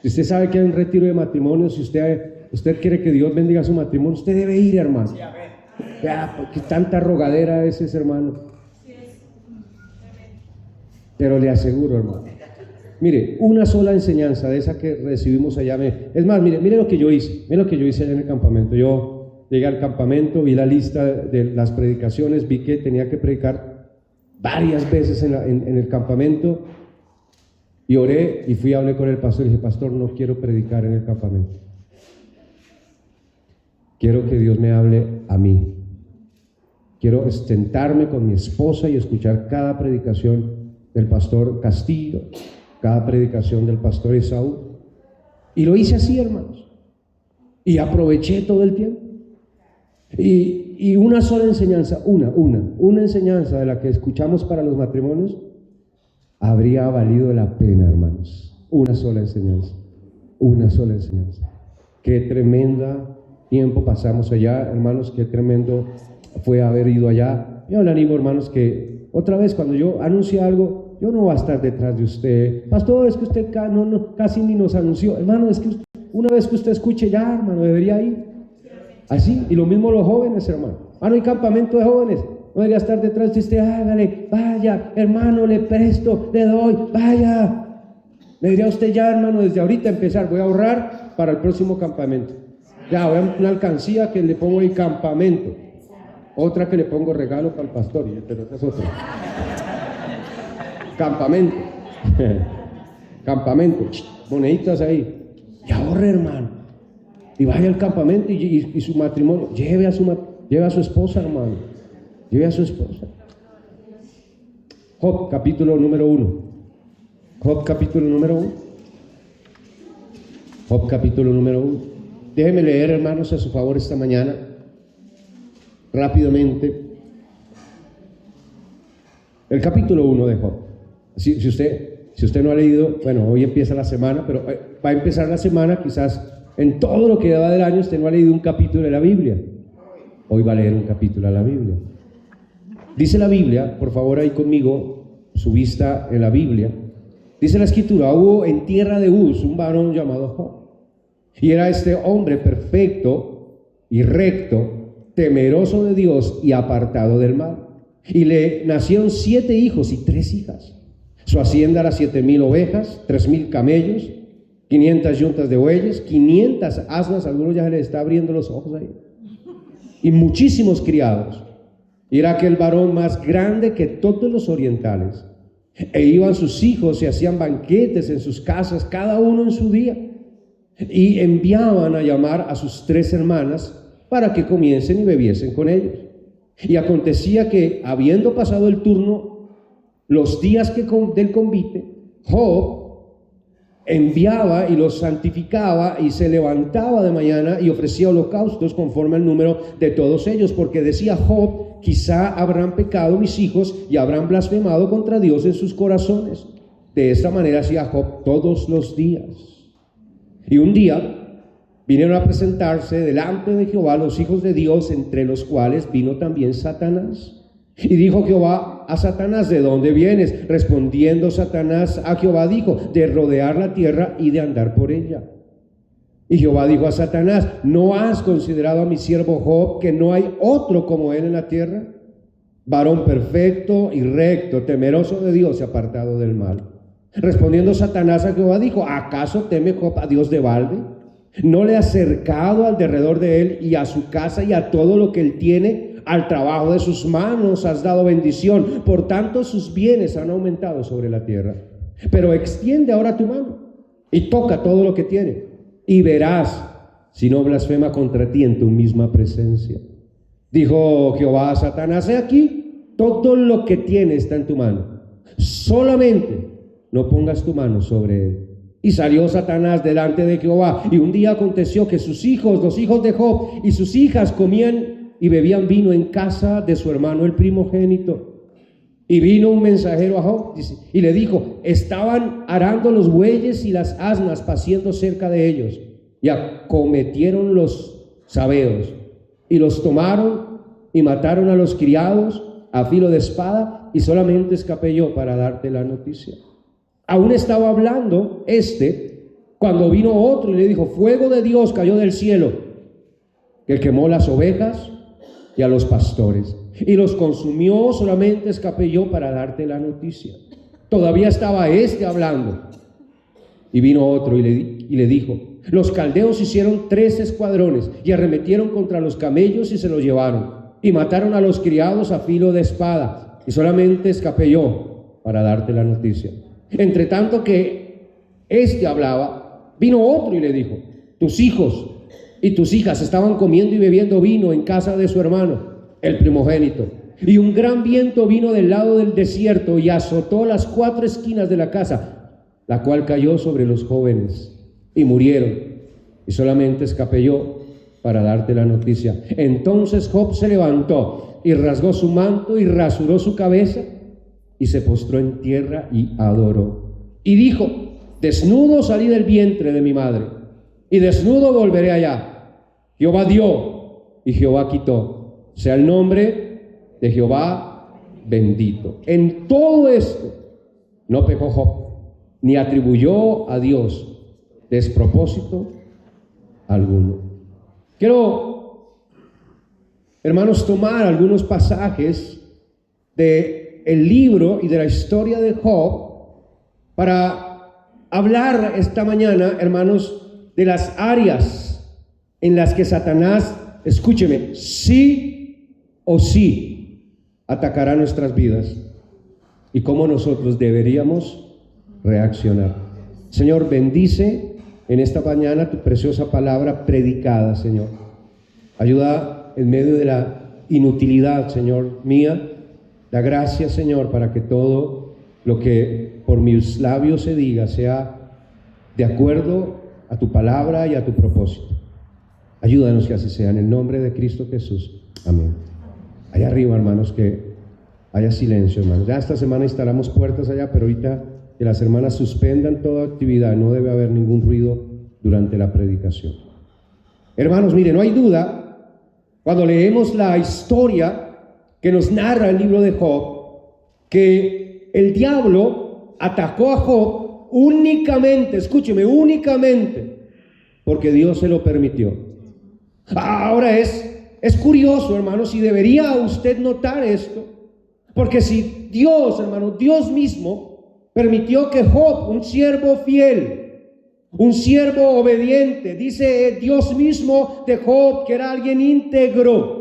Si usted sabe que hay un retiro de matrimonio, si usted quiere que Dios bendiga su matrimonio, usted debe ir, hermano. Ya, porque tanta rogadera es ese, hermano. Pero le aseguro, hermano, mire, una sola enseñanza de esa que recibimos allá, es más, mire lo que yo hice, allá en el campamento. Yo llegué al campamento, vi la lista de las predicaciones, vi que tenía que predicar varias veces en el campamento, y oré y fui a hablar con el pastor y dije: pastor, no quiero predicar en el campamento, quiero que Dios me hable a mí, quiero sentarme con mi esposa y escuchar cada predicación del pastor Castillo, cada predicación del pastor Esaú. Y lo hice así, hermanos, y aproveché todo el tiempo. Y una sola enseñanza, una enseñanza de la que escuchamos para los matrimonios habría valido la pena, hermanos. Una sola enseñanza. Qué tremenda tiempo pasamos allá, hermanos, qué tremendo fue haber ido allá. Yo le animo, hermanos, que otra vez cuando yo anuncie algo, yo no voy a estar detrás de usted. Pastor, es que usted casi ni nos anunció. Hermano, es que una vez que usted escuche ya, hermano, debería ir. Así, y lo mismo los jóvenes, hermano. No hay campamento de jóvenes. No debería estar detrás de usted. Hágale, vaya, hermano, le presto, le doy, vaya. Debería usted ya, hermano, desde ahorita empezar. Voy a ahorrar para el próximo campamento. Ya, voy a una alcancía que le pongo ahí campamento. Otra que le pongo regalo para el pastor, pero esa es otra. Campamento. Campamento. Moneditas ahí. Y ahorre, hermano. Y vaya al campamento y su matrimonio. Lleve a su esposa, hermano. Lleve a su esposa. Job, capítulo número 1. Job, capítulo número 1. Job, capítulo número 1. Déjeme leer, hermanos, a su favor esta mañana, rápidamente, el capítulo 1 de Job. Si usted no ha leído, bueno, hoy empieza la semana, pero va a empezar la semana, quizás en todo lo que va del año usted no ha leído un capítulo de la Biblia. Hoy va a leer un capítulo de la Biblia. Dice la Biblia, por favor ahí conmigo, su vista en la Biblia. Dice la Escritura: hubo en tierra de Uz un varón llamado Job, y era este hombre perfecto y recto, temeroso de Dios y apartado del mal. Y le nacieron 7 hijos y 3 hijas. Su hacienda era 7,000 ovejas, 3,000 camellos, 500 yuntas de bueyes, 500 asnas, algunos ya se les está abriendo los ojos ahí, y muchísimos criados. Y era aquel varón más grande que todos los orientales. E iban sus hijos y hacían banquetes en sus casas, cada uno en su día. Y enviaban a llamar a sus 3 hermanas para que comiesen y bebiesen con ellos. Y acontecía que, habiendo pasado el turno, los días del convite, Job enviaba y los santificaba y se levantaba de mañana y ofrecía holocaustos conforme al número de todos ellos, porque decía Job: quizá habrán pecado mis hijos y habrán blasfemado contra Dios en sus corazones. De esta manera hacía Job todos los días. Y un día vinieron a presentarse delante de Jehová los hijos de Dios, entre los cuales vino también Satanás. Y dijo Jehová a Satanás: ¿de dónde vienes? Respondiendo Satanás a Jehová dijo: de rodear la tierra y de andar por ella. Y Jehová dijo a Satanás: ¿no has considerado a mi siervo Job, que no hay otro como él en la tierra? Varón perfecto y recto, temeroso de Dios y apartado del mal. Respondiendo Satanás a Jehová dijo: ¿acaso teme Job a Dios de balde? ¿No le has cercado al derredor de él y a su casa y a todo lo que él tiene? Al trabajo de sus manos has dado bendición, por tanto sus bienes han aumentado sobre la tierra. Pero extiende ahora tu mano y toca todo lo que tiene, y verás si no blasfema contra ti en tu misma presencia. Dijo Jehová a Satanás: he aquí, todo lo que tiene está en tu mano, solamente no pongas tu mano sobre él. Y salió Satanás delante de Jehová. Y un día aconteció que sus hijos, los hijos de Job, y sus hijas comían y bebían vino en casa de su hermano el primogénito. Y vino un mensajero a Job y le dijo: estaban arando los bueyes y las asnas paciendo cerca de ellos, y acometieron los sabeos, y los tomaron y mataron a los criados a filo de espada, y solamente escapé yo para darte la noticia. Aún estaba hablando Cuando vino otro y le dijo, fuego de Dios cayó del cielo, que quemó las ovejas y a los pastores, y los consumió. Solamente escapé yo para darte la noticia. Todavía estaba este hablando, y vino otro y le dijo, los caldeos hicieron 3 escuadrones y arremetieron contra los camellos y se los llevaron, y mataron a los criados a filo de espada, y solamente escapé yo para darte la noticia. Entre tanto que este hablaba, vino otro y le dijo, tus hijos y tus hijas estaban comiendo y bebiendo vino en casa de su hermano, el primogénito, y un gran viento vino del lado del desierto y azotó las 4 esquinas de la casa, la cual cayó sobre los jóvenes y murieron, y solamente escapé yo para darte la noticia. Entonces Job se levantó y rasgó su manto y rasuró su cabeza y se postró en tierra y adoró, y dijo, desnudo salí del vientre de mi madre, y desnudo volveré allá. Jehová dio y Jehová quitó, sea el nombre de Jehová bendito. En todo esto no pecó Job, ni atribuyó a Dios despropósito alguno. Quiero, hermanos, tomar algunos pasajes del libro y de la historia de Job para hablar esta mañana, hermanos, de las áreas en las que Satanás, escúcheme, sí o sí atacará nuestras vidas y cómo nosotros deberíamos reaccionar. Señor, bendice en esta mañana tu preciosa palabra predicada, Señor. Ayuda en medio de la inutilidad, Señor, mía. Da gracias, Señor, para que todo lo que por mis labios se diga sea de acuerdo a tu palabra y a tu propósito. Ayúdanos que así sea, en el nombre de Cristo Jesús. Amén. Allá arriba, hermanos, que haya silencio, hermanos. Ya esta semana instalamos puertas allá, pero ahorita que las hermanas suspendan toda actividad, no debe haber ningún ruido durante la predicación. Hermanos, miren, no hay duda, cuando leemos la historia que nos narra el libro de Job, que el diablo atacó a Job únicamente, escúcheme, únicamente porque Dios se lo permitió. Ahora es curioso, hermanos, y debería usted notar esto, porque si Dios, hermano, Dios mismo permitió que Job, un siervo fiel, un siervo obediente, dice Dios mismo de Job que era alguien íntegro,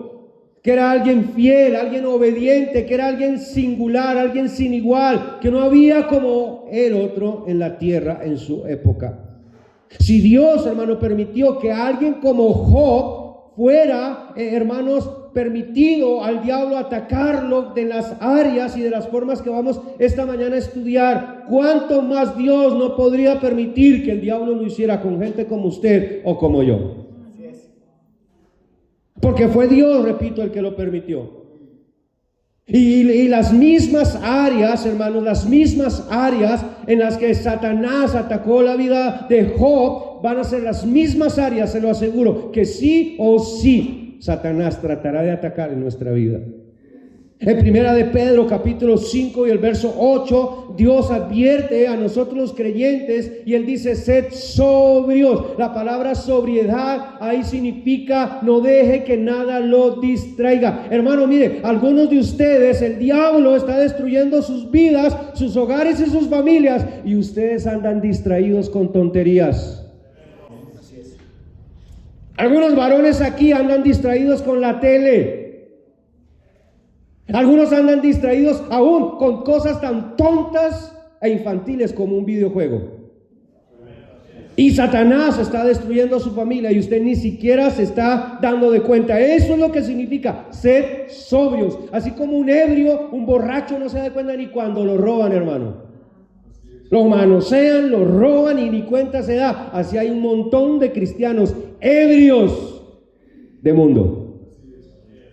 que era alguien fiel, alguien obediente, que era alguien singular, alguien sin igual, que no había como el otro en la tierra en su época. Si Dios, hermano, permitió que alguien como Job fuera, hermanos, permitido al diablo atacarlo de las áreas y de las formas que vamos esta mañana a estudiar, ¿cuánto más Dios no podría permitir que el diablo lo hiciera con gente como usted o como yo? Porque fue Dios, repito, el que lo permitió. Y las mismas áreas, hermanos, las mismas áreas en las que Satanás atacó la vida de Job, van a ser las mismas áreas, se lo aseguro, que sí o sí Satanás tratará de atacar en nuestra vida. En primera de Pedro capítulo 5 y el verso 8, Dios advierte a nosotros los creyentes y Él dice, sed sobrios. La palabra sobriedad ahí significa no deje que nada lo distraiga. Hermano, mire, algunos de ustedes, el diablo está destruyendo sus vidas, sus hogares y sus familias, y ustedes andan distraídos con tonterías. Algunos varones aquí andan distraídos con la tele. Algunos andan distraídos aún con cosas tan tontas e infantiles como un videojuego. Y Satanás está destruyendo su familia y usted ni siquiera se está dando de cuenta. Eso es lo que significa ser sobrios. Así como un ebrio, un borracho no se da cuenta ni cuando lo roban, hermano. Lo manosean, lo roban y ni cuenta se da. Así hay un montón de cristianos ebrios de mundo,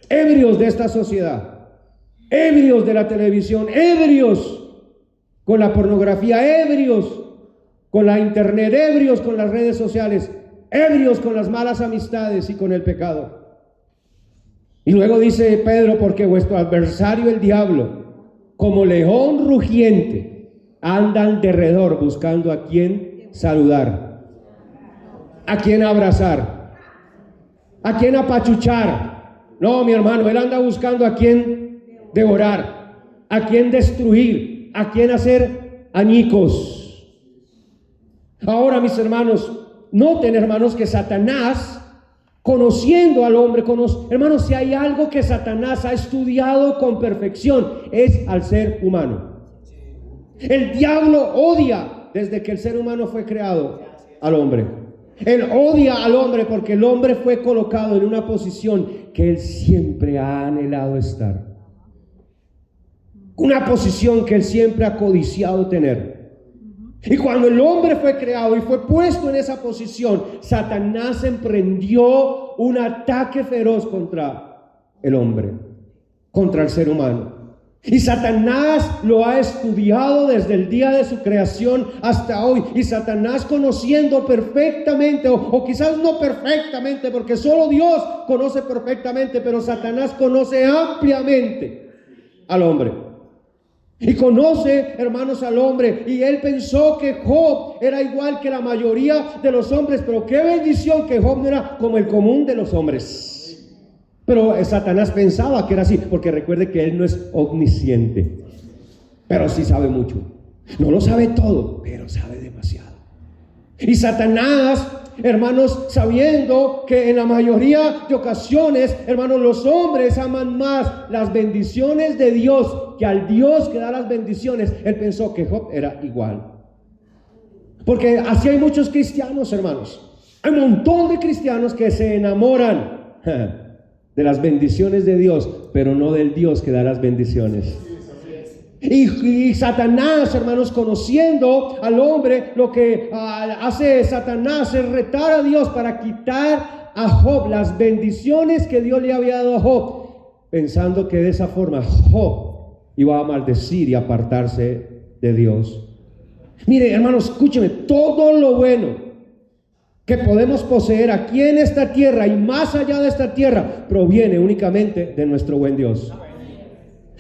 ebrios de esta sociedad, ebrios de la televisión, ebrios con la pornografía, ebrios con la internet, ebrios con las redes sociales, ebrios con las malas amistades y con el pecado. Y luego dice Pedro, porque vuestro adversario el diablo, como león rugiente, anda en derredor buscando a quien saludar. ¿A quién abrazar? ¿A quién apachuchar? No, mi hermano, él anda buscando a quién devorar, a quién destruir, a quién hacer añicos. Ahora, mis hermanos, noten, hermanos, que Satanás, conociendo al hombre, hermanos, si hay algo que Satanás ha estudiado con perfección, es al ser humano. El diablo odia desde que el ser humano fue creado al hombre. Él odia al hombre porque el hombre fue colocado en una posición que él siempre ha anhelado estar. Una posición que él siempre ha codiciado tener. Y cuando el hombre fue creado y fue puesto en esa posición, Satanás emprendió un ataque feroz contra el hombre, contra el ser humano. Y Satanás lo ha estudiado desde el día de su creación hasta hoy. Y Satanás, conociendo perfectamente, o quizás no perfectamente, porque solo Dios conoce perfectamente, pero Satanás conoce ampliamente al hombre. Y conoce, hermanos, al hombre. Y él pensó que Job era igual que la mayoría de los hombres. Pero qué bendición que Job no era como el común de los hombres. Pero Satanás pensaba que era así, porque recuerde que él no es omnisciente, pero sí sabe mucho. No lo sabe todo, pero sabe demasiado. Y Satanás, hermanos, sabiendo que en la mayoría de ocasiones, hermanos, los hombres aman más las bendiciones de Dios que al Dios que da las bendiciones, él pensó que Job era igual. Porque así hay muchos cristianos, hermanos. Hay un montón de cristianos que se enamoran de las bendiciones de Dios, pero no del Dios que da las bendiciones. Y Satanás, hermanos, conociendo al hombre, lo que hace Satanás es retar a Dios para quitar a Job las bendiciones que Dios le había dado a Job, pensando que de esa forma Job iba a maldecir y apartarse de Dios. Mire, hermanos, escúcheme, todo lo bueno que podemos poseer aquí en esta tierra y más allá de esta tierra proviene únicamente de nuestro buen Dios.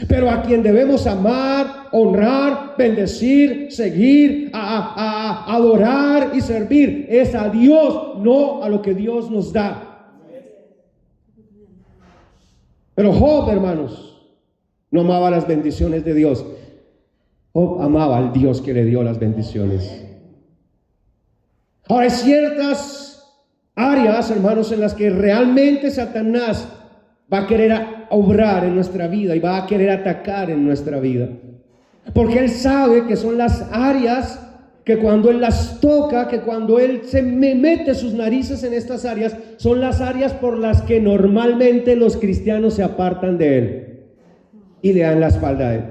Pero a quien debemos amar, honrar, bendecir, seguir, adorar y servir es a Dios, no a lo que Dios nos da. Pero Job, hermanos, no amaba las bendiciones de Dios. Job amaba al Dios que le dio las bendiciones. Ahora, hay ciertas áreas, hermanos, en las que realmente Satanás va a querer obrar en nuestra vida y va a querer atacar en nuestra vida. Porque él sabe que son las áreas que cuando él las toca, que cuando él se mete sus narices en estas áreas, son las áreas por las que normalmente los cristianos se apartan de él y le dan la espalda a él.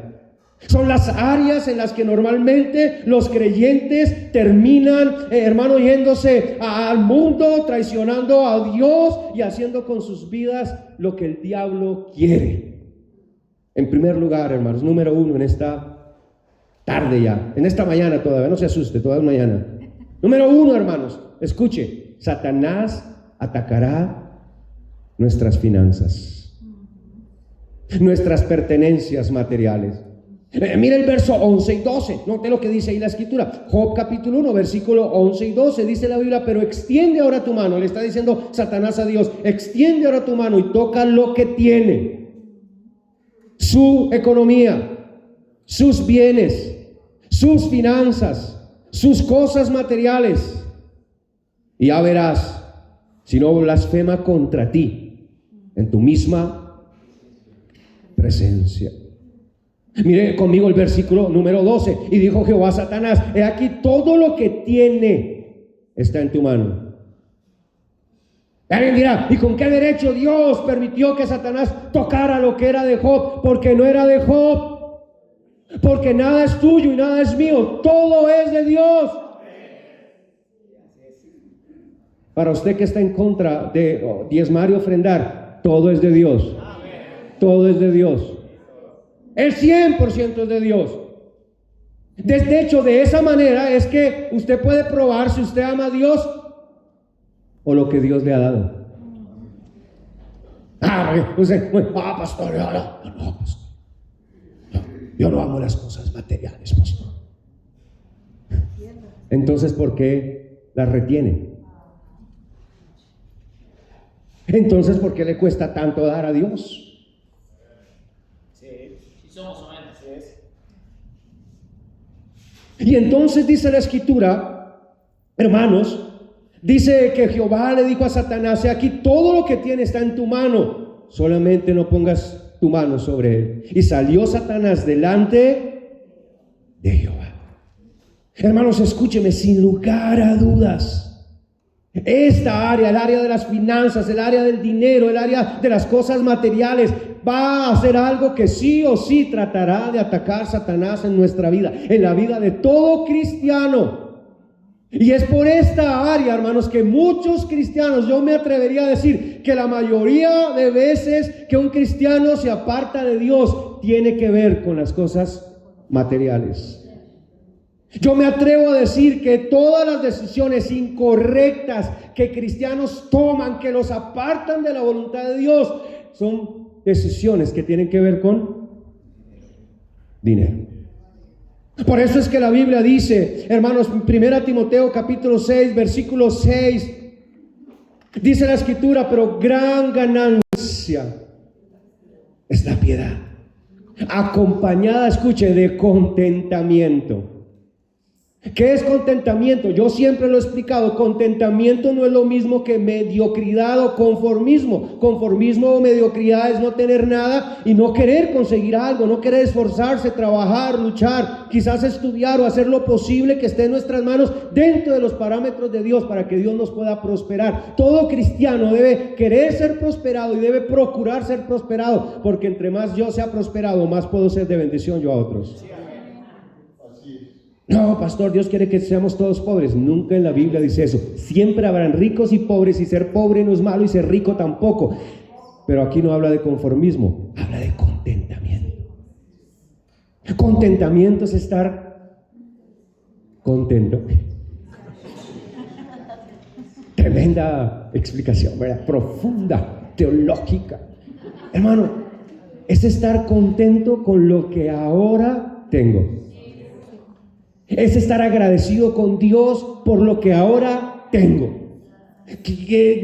Son las áreas en las que normalmente los creyentes terminan, hermano, yéndose al mundo, traicionando a Dios y haciendo con sus vidas lo que el diablo quiere. En primer lugar, hermanos, número uno en esta tarde ya, en esta mañana todavía, no se asuste, todavía es mañana. Número uno, hermanos, escuche, Satanás atacará nuestras finanzas, nuestras pertenencias materiales. Mira el verso 11 y 12, note lo que dice ahí la escritura. Job capítulo 1, versículo 11 y 12, dice la Biblia: pero extiende ahora tu mano, le está diciendo Satanás a Dios, extiende ahora tu mano y toca lo que tiene, su economía, sus bienes, sus finanzas, sus cosas materiales, y ya verás si no blasfema contra ti en tu misma presencia. Mire conmigo el versículo número 12. Y dijo Jehová a Satanás: he aquí, todo lo que tiene está en tu mano. Alguien dirá: ¿y con qué derecho Dios permitió que Satanás tocara lo que era de Job? Porque no era de Job, porque nada es tuyo y nada es mío, todo es de Dios. Para usted que está en contra de diezmar y ofrendar, todo es de Dios. Todo es de Dios. El 100% es de Dios. De hecho, de esa manera es que usted puede probar si usted ama a Dios o lo que Dios le ha dado. Pastor, no, pastor. Yo no amo las cosas materiales, pastor. Entonces, ¿por qué las retiene? Entonces, ¿por qué le cuesta tanto dar a Dios? Sí, somos humanos. Y entonces dice la Escritura, hermanos, dice que Jehová le dijo a Satanás: aquí todo lo que tiene está en tu mano, solamente no pongas tu mano sobre él. Y salió Satanás delante de Jehová. Hermanos, escúcheme, sin lugar a dudas, esta área, el área de las finanzas, el área del dinero, el área de las cosas materiales, va a ser algo que sí o sí tratará de atacar Satanás en nuestra vida, en la vida de todo cristiano. Y es por esta área, hermanos, que muchos cristianos, yo me atrevería a decir que la mayoría de veces que un cristiano se aparta de Dios, tiene que ver con las cosas materiales. Yo me atrevo a decir que todas las decisiones incorrectas que cristianos toman, que los apartan de la voluntad de Dios, son decisiones que tienen que ver con dinero. Por eso es que la Biblia dice, hermanos, 1 Timoteo capítulo 6, versículo 6, dice la Escritura: pero gran ganancia es la piedad, acompañada, escuche, de contentamiento. ¿Qué es contentamiento? Yo siempre lo he explicado. Contentamiento no es lo mismo que mediocridad o conformismo. Conformismo o mediocridad es no tener nada y no querer conseguir algo, no querer esforzarse, trabajar, luchar, quizás estudiar o hacer lo posible que esté en nuestras manos dentro de los parámetros de Dios para que Dios nos pueda prosperar. Todo cristiano debe querer ser prosperado y debe procurar ser prosperado, porque entre más yo sea prosperado, más puedo ser de bendición yo a otros. No, pastor, Dios quiere que seamos todos pobres. Nunca en la Biblia dice eso. Siempre habrán ricos y pobres, y ser pobre no es malo y ser rico tampoco. Pero aquí no habla de conformismo, habla de contentamiento. Contentamiento es estar contento. Tremenda explicación, ¿verdad? Profunda, teológica. Hermano, es estar contento con lo que ahora tengo. Es estar agradecido con Dios por lo que ahora tengo.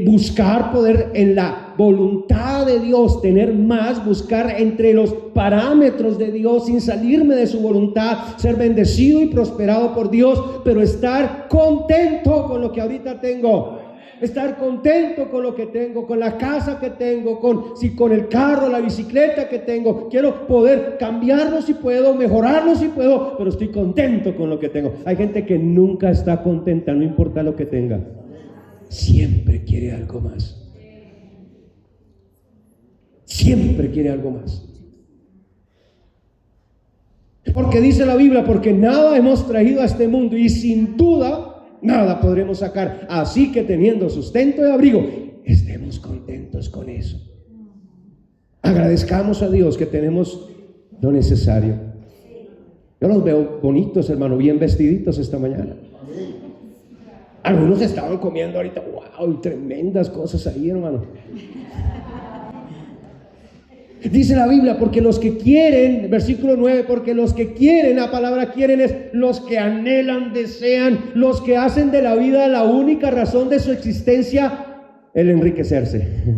Buscar poder en la voluntad de Dios, tener más, buscar entre los parámetros de Dios sin salirme de su voluntad, ser bendecido y prosperado por Dios, pero estar contento con lo que ahorita tengo. Estar contento con lo que tengo, con la casa que tengo, con el carro, la bicicleta que tengo. Quiero poder cambiarlo si puedo, mejorarlo si puedo, pero estoy contento con lo que tengo. Hay gente que nunca está contenta, no importa lo que tenga. Siempre quiere algo más. Siempre quiere algo más. Porque dice la Biblia, porque nada hemos traído a este mundo y sin duda nada podremos sacar. Así que teniendo sustento y abrigo, estemos contentos con eso. Agradezcamos a Dios que tenemos lo necesario. Yo los veo bonitos, hermano, bien vestiditos esta mañana. Algunos estaban comiendo ahorita, wow, y tremendas cosas ahí, hermano. Dice la Biblia, porque los que quieren, versículo 9, porque los que quieren, la palabra quieren es los que anhelan, desean, los que hacen de la vida la única razón de su existencia, el enriquecerse.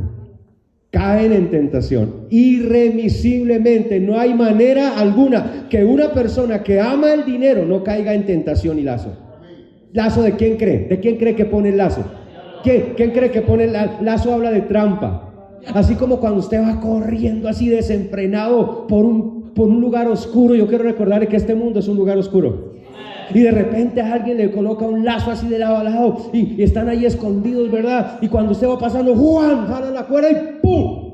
Caen en tentación, irremisiblemente. No hay manera alguna que una persona que ama el dinero no caiga en tentación y lazo. ¿Lazo de quién cree? ¿De quién cree que pone el lazo? ¿Quién cree que pone el lazo? Habla de trampa. Así como cuando usted va corriendo así desenfrenado por un lugar oscuro. Yo quiero recordarle que este mundo es un lugar oscuro. Y de repente a alguien le coloca un lazo así de lado a lado y están ahí escondidos, ¿verdad? Y cuando usted va pasando, ¡juan!, jala la cuerda y ¡pum!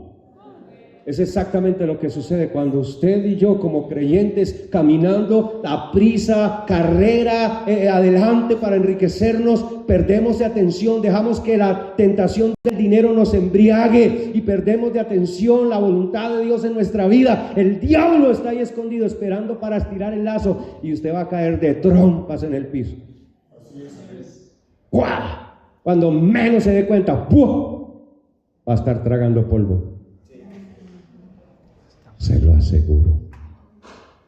Es exactamente lo que sucede cuando usted y yo, como creyentes, caminando a prisa, carrera, adelante para enriquecernos, perdemos de atención, dejamos que la tentación del dinero nos embriague y perdemos de atención la voluntad de Dios en nuestra vida. El diablo está ahí escondido esperando para estirar el lazo y usted va a caer de trompas en el piso. Así es. ¡Guau! Cuando menos se dé cuenta, ¡buah!, va a estar tragando polvo. Se lo aseguro.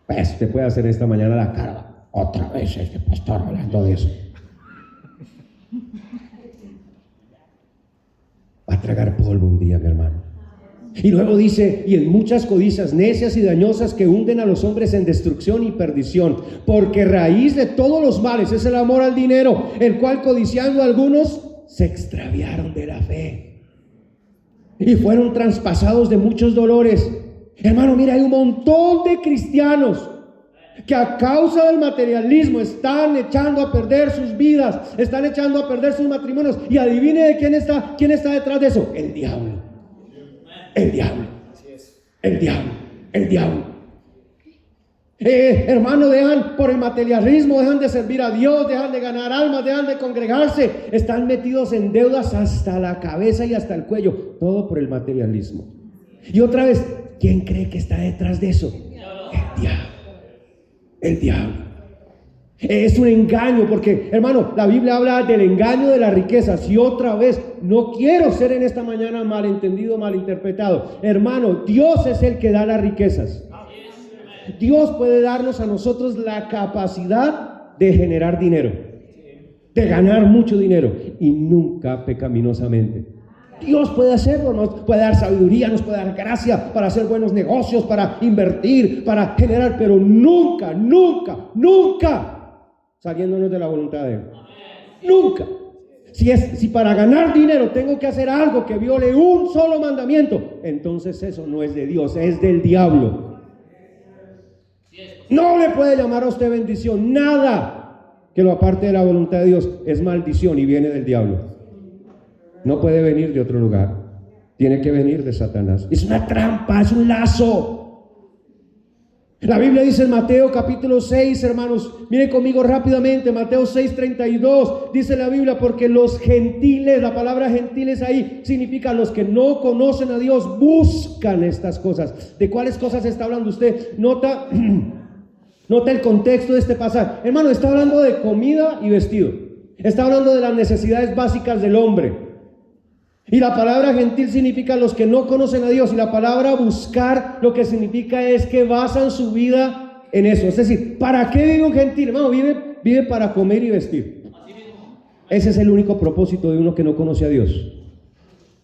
Pues te puede hacer esta mañana la cara. Otra vez este pastor hablando de eso. Va a tragar polvo un día, mi hermano. Y luego dice, y en muchas codicias necias y dañosas que hunden a los hombres en destrucción y perdición, porque raíz de todos los males es el amor al dinero, el cual codiciando algunos se extraviaron de la fe y fueron traspasados de muchos dolores. Hermano, mira, hay un montón de cristianos que a causa del materialismo están echando a perder sus vidas, están echando a perder sus matrimonios. Y adivine de quién está detrás de eso. El diablo. El diablo. El diablo. El diablo. Hermano, dejan por el materialismo, dejan de servir a Dios, dejan de ganar almas, dejan de congregarse, están metidos en deudas hasta la cabeza y hasta el cuello, todo por el materialismo. Y otra vez, ¿quién cree que está detrás de eso? El diablo. El diablo. Es un engaño, porque, hermano, la Biblia habla del engaño de las riquezas. Y otra vez, no quiero ser en esta mañana malentendido, malinterpretado. Hermano, Dios es el que da las riquezas. Dios puede darnos a nosotros la capacidad de generar dinero, de ganar mucho dinero, y nunca pecaminosamente. Dios puede hacerlo, nos puede dar sabiduría, nos puede dar gracia para hacer buenos negocios, para invertir, para generar, pero nunca, nunca, nunca saliéndonos de la voluntad de Él. Nunca. Si para ganar dinero tengo que hacer algo que viole un solo mandamiento, entonces eso no es de Dios, es del diablo. No le puede llamar a usted bendición nada que lo aparte de la voluntad de Dios. Es maldición y viene del diablo. No puede venir de otro lugar, tiene que venir de Satanás. Es una trampa, es un lazo. La Biblia dice en Mateo capítulo 6, hermanos, miren conmigo rápidamente, Mateo 6:32, dice la Biblia, porque los gentiles, la palabra gentiles ahí significa los que no conocen a Dios, buscan estas cosas. ¿De cuáles cosas está hablando usted? Nota el contexto de este pasaje. Hermano, está hablando de comida y vestido. Está hablando de las necesidades básicas del hombre. Y la palabra gentil significa los que no conocen a Dios. Y la palabra buscar lo que significa es que basan su vida en eso. Es decir, ¿para qué vive un gentil? Hermano, vive para comer y vestir. Ese es el único propósito de uno que no conoce a Dios.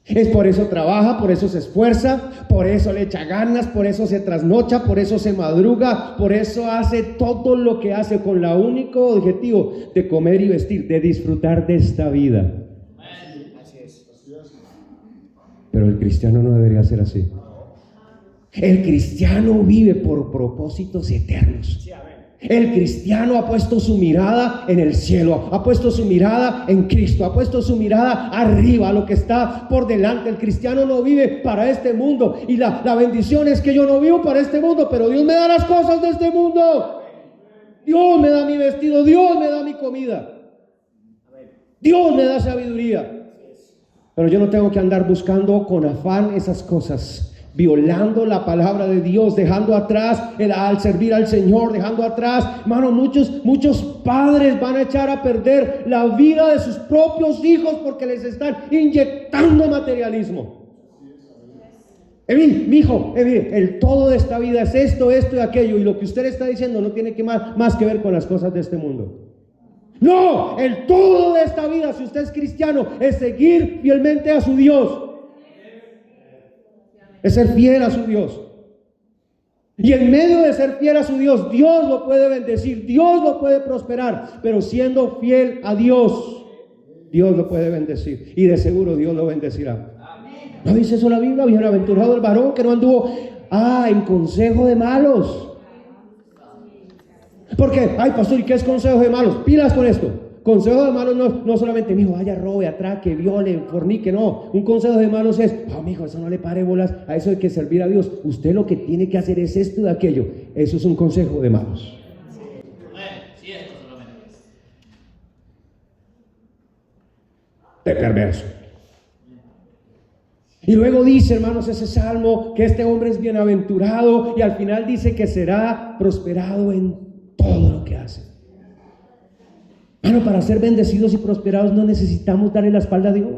Es por eso trabaja, por eso se esfuerza, por eso le echa ganas, por eso se trasnocha, por eso se madruga, por eso hace todo lo que hace con el único objetivo de comer y vestir, de disfrutar de esta vida. Pero el cristiano no debería ser así. El cristiano vive por propósitos eternos. El cristiano ha puesto su mirada en el cielo, ha puesto su mirada en Cristo, ha puesto su mirada arriba, a lo que está por delante. El cristiano no vive para este mundo. Y la bendición es que yo no vivo para este mundo, pero Dios me da las cosas de este mundo. Dios me da mi vestido, Dios me da mi comida, Dios me da sabiduría. Pero yo no tengo que andar buscando con afán esas cosas, violando la palabra de Dios, dejando atrás al servir al Señor, dejando atrás, hermano, muchos padres van a echar a perder la vida de sus propios hijos porque les están inyectando materialismo. Mi hijo, el todo de esta vida es esto y aquello, y lo que usted está diciendo no tiene que más que ver con las cosas de este mundo. No, el todo de esta vida, si usted es cristiano, es seguir fielmente a su Dios, es ser fiel a su Dios. Y en medio de ser fiel a su Dios, Dios lo puede bendecir, Dios lo puede prosperar, pero siendo fiel a Dios, Dios lo puede bendecir, y de seguro Dios lo bendecirá. ¿No dice eso la Biblia? Bienaventurado el varón que no anduvo en consejo de malos. Porque, pastor, ¿y qué es consejo de malos? Pilas con esto. Consejo de malos no solamente, mijo, vaya, robe, atraque, viole, fornique, no. Un consejo de malos es, mijo, eso no le pare bolas a eso de que servir a Dios. Usted lo que tiene que hacer es esto y aquello. Eso es un consejo de malos. Sí, esto solamente. De perverso. Y luego dice, hermanos, ese salmo, que este hombre es bienaventurado, y al final dice que será prosperado en todo lo que hace. Para ser bendecidos y prosperados no necesitamos darle la espalda a Dios.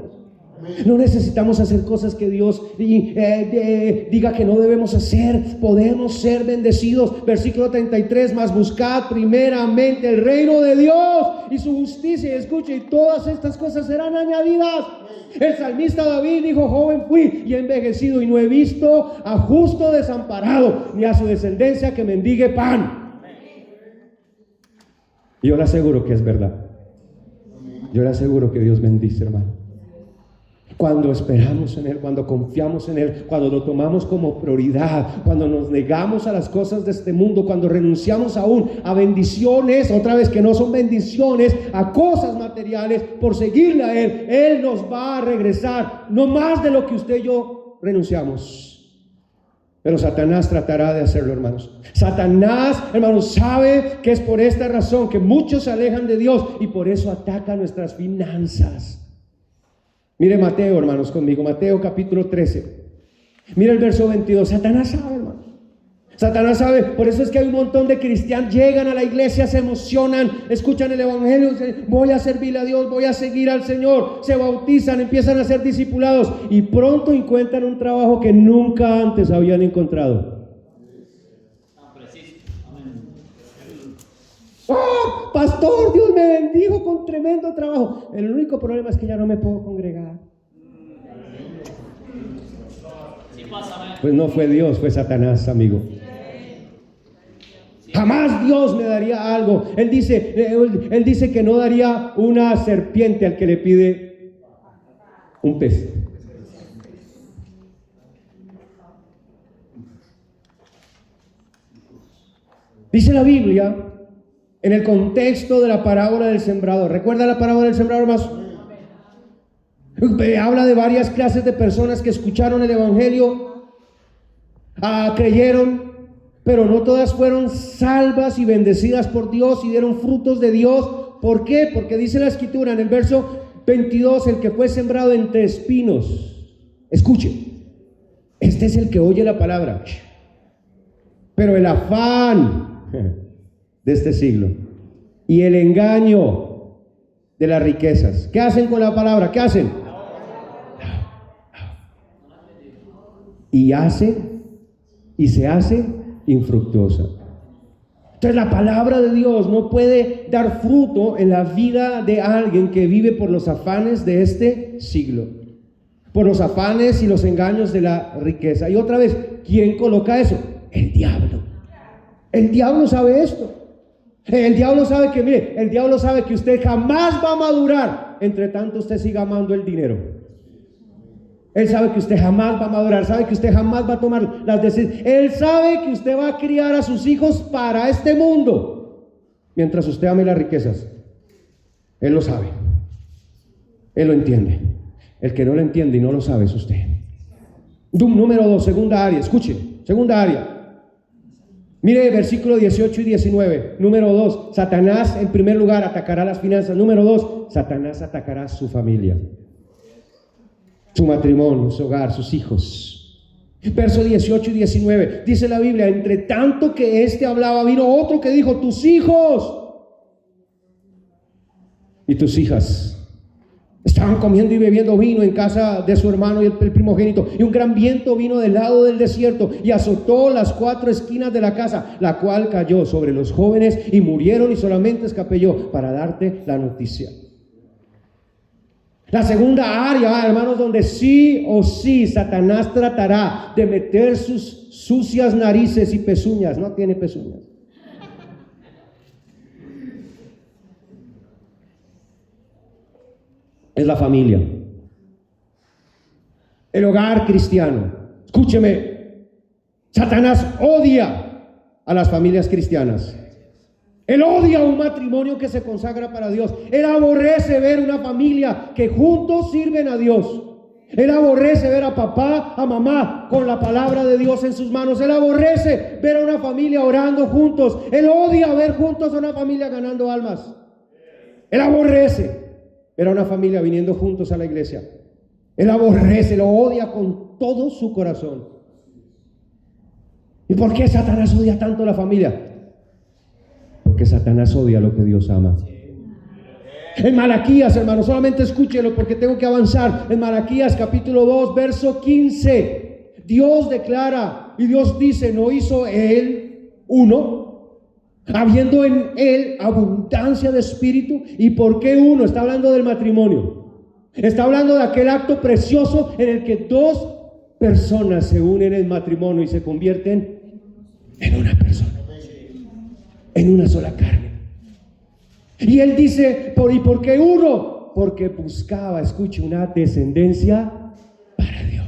No necesitamos hacer cosas que Dios diga que no debemos hacer. Podemos ser bendecidos. Versículo 33, mas buscad primeramente el reino de Dios y su justicia. Y escuche, y todas estas cosas serán añadidas. El salmista David dijo: joven fui y he envejecido, y no he visto a justo desamparado, ni a su descendencia que mendigue pan. Y yo le aseguro que es verdad. Yo le aseguro que Dios bendice, hermano. Cuando esperamos en Él, cuando confiamos en Él, cuando lo tomamos como prioridad, cuando nos negamos a las cosas de este mundo, cuando renunciamos aún a bendiciones, otra vez que no son bendiciones, a cosas materiales por seguirle a Él, Él nos va a regresar, no más de lo que usted y yo renunciamos. Pero Satanás tratará de hacerlo, hermanos. Satanás, hermanos, sabe que es por esta razón que muchos se alejan de Dios y por eso ataca nuestras finanzas. Mire Mateo, hermanos, conmigo, Mateo capítulo 13. Mire el verso 22. Satanás sabe, hermano. Satanás sabe, por eso es que hay un montón de cristianos, llegan a la iglesia, se emocionan, escuchan el evangelio, dicen: voy a servirle a Dios, voy a seguir al Señor, se bautizan, empiezan a ser discipulados y pronto encuentran un trabajo que nunca antes habían encontrado. ¡Oh, pastor, Dios me bendijo con tremendo trabajo! El único problema es que ya no me puedo congregar. Pues no fue Dios, fue Satanás, amigo. Jamás Dios me daría algo. Él dice que no daría una serpiente al que le pide un pez. Dice la Biblia, en el contexto de la parábola del sembrador. ¿Recuerda la parábola del sembrador más? Habla de varias clases de personas que escucharon el evangelio, creyeron, pero no todas fueron salvas y bendecidas por Dios y dieron frutos de Dios. ¿Por qué? Porque dice la escritura en el verso 22, el que fue sembrado entre espinos. Escuche, este es el que oye la palabra, pero el afán de este siglo y el engaño de las riquezas, ¿qué hacen con la palabra? ¿Qué hacen? Y se hace infructuosa. Entonces la palabra de Dios no puede dar fruto en la vida de alguien que vive por los afanes de este siglo, por los afanes y los engaños de la riqueza. Y otra vez, ¿quién coloca eso? El diablo. El diablo sabe esto. El diablo sabe que, mire, el diablo sabe que usted jamás va a madurar entre tanto usted siga amando el dinero. Él sabe que usted jamás va a madurar, sabe que usted jamás va a tomar las decisiones. Él sabe que usted va a criar a sus hijos para este mundo mientras usted ame las riquezas. Él lo sabe. Él lo entiende. El que no lo entiende y no lo sabe es usted. Número 2, segunda área. Escuche, segunda área. Mire versículo 18 y 19. Número 2, Satanás en primer lugar atacará las finanzas. Número 2, Satanás atacará su familia, su matrimonio, su hogar, sus hijos. Verso 18 y 19, dice la Biblia: entre tanto que éste hablaba, vino otro que dijo: tus hijos y tus hijas estaban comiendo y bebiendo vino en casa de su hermano y el primogénito, y un gran viento vino del lado del desierto y azotó las 4 esquinas de la casa, la cual cayó sobre los jóvenes y murieron, y solamente escapé yo para darte la noticia. La segunda área, hermanos, donde sí o sí Satanás tratará de meter sus sucias narices y pezuñas. No tiene pezuñas. Es la familia, el hogar cristiano. Escúcheme, Satanás odia a las familias cristianas. Él odia un matrimonio que se consagra para Dios. Él aborrece ver una familia que juntos sirven a Dios. Él aborrece ver a papá, a mamá con la palabra de Dios en sus manos. Él aborrece ver a una familia orando juntos. Él odia ver juntos a una familia ganando almas. Él aborrece ver a una familia viniendo juntos a la iglesia. Él aborrece, lo odia con todo su corazón. ¿Y por qué Satanás odia tanto a la familia? Porque Satanás odia lo que Dios ama. En Malaquías, hermano, solamente escúchelo porque tengo que avanzar. En Malaquías capítulo 2, verso 15, Dios declara y Dios dice: ¿no hizo Él uno, habiendo en Él abundancia de espíritu? ¿Y por qué uno? Está hablando del matrimonio. Está hablando de aquel acto precioso en el que dos personas se unen en matrimonio y se convierten en una persona, en una sola carne. Y él dice: ¿y por qué uno? Porque buscaba, escuche, una descendencia para Dios.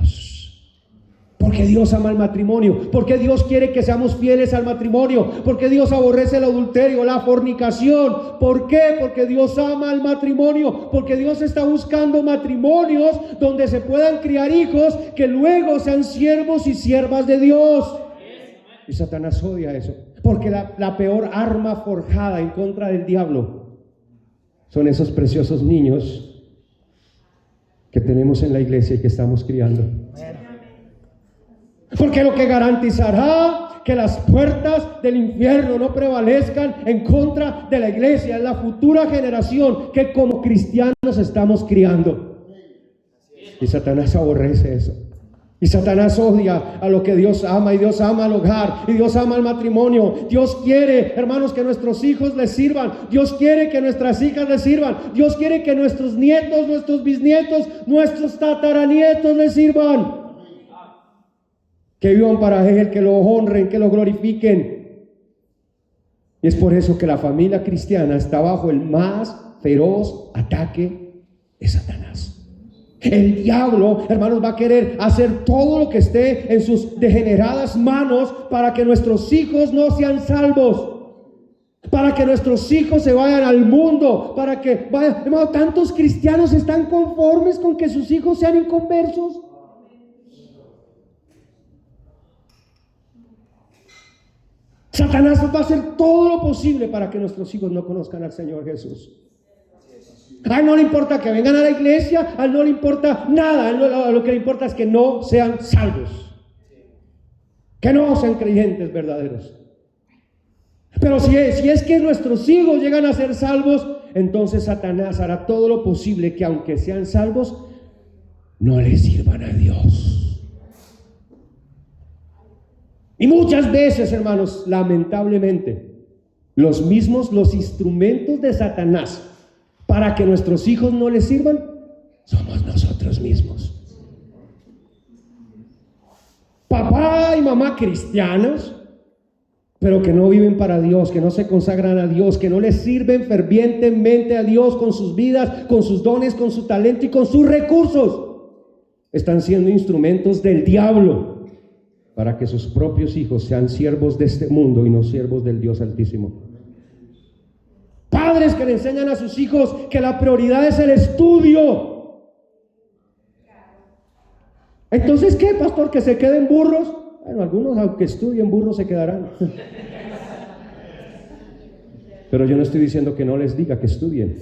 Porque Dios ama el matrimonio, porque Dios quiere que seamos fieles al matrimonio, porque Dios aborrece el adulterio, la fornicación. ¿Por qué? Porque Dios ama el matrimonio, porque Dios está buscando matrimonios donde se puedan criar hijos que luego sean siervos y siervas de Dios. Y Satanás odia eso, porque la peor arma forjada en contra del diablo son esos preciosos niños que tenemos en la iglesia y que estamos criando. Porque lo que garantizará que las puertas del infierno no prevalezcan en contra de la iglesia es la futura generación que como cristianos estamos criando. Y Satanás aborrece eso. Y Satanás odia a lo que Dios ama, y Dios ama al hogar, y Dios ama al matrimonio. Dios quiere, hermanos, que nuestros hijos les sirvan. Dios quiere que nuestras hijas les sirvan. Dios quiere que nuestros nietos, nuestros bisnietos, nuestros tataranietos les sirvan. Que vivan para Él, que lo honren, que lo glorifiquen. Y es por eso que la familia cristiana está bajo el más feroz ataque de Satanás. El diablo, hermanos, va a querer hacer todo lo que esté en sus degeneradas manos para que nuestros hijos no sean salvos, para que nuestros hijos se vayan al mundo, para que vayan. Hermano, tantos cristianos están conformes con que sus hijos sean inconversos. Satanás va a hacer todo lo posible para que nuestros hijos no conozcan al Señor Jesús. A él no le importa que vengan a la iglesia, a él no le importa nada, a él lo que le importa es que no sean salvos, que no sean creyentes verdaderos. Pero si es que nuestros hijos llegan a ser salvos, entonces Satanás hará todo lo posible que aunque sean salvos, no le sirvan a Dios. Y muchas veces, hermanos, lamentablemente, los instrumentos de Satanás para que nuestros hijos no les sirvan, somos nosotros mismos. Papá y mamá cristianos, pero que no viven para Dios, que no se consagran a Dios, que no les sirven fervientemente a Dios con sus vidas, con sus dones, con su talento y con sus recursos. Están siendo instrumentos del diablo para que sus propios hijos sean siervos de este mundo y no siervos del Dios Altísimo. Padres que le enseñan a sus hijos que la prioridad es el estudio. Entonces, ¿qué, pastor? ¿Que se queden burros? Bueno, algunos aunque estudien burros se quedarán. Pero yo no estoy diciendo que no les diga que estudien.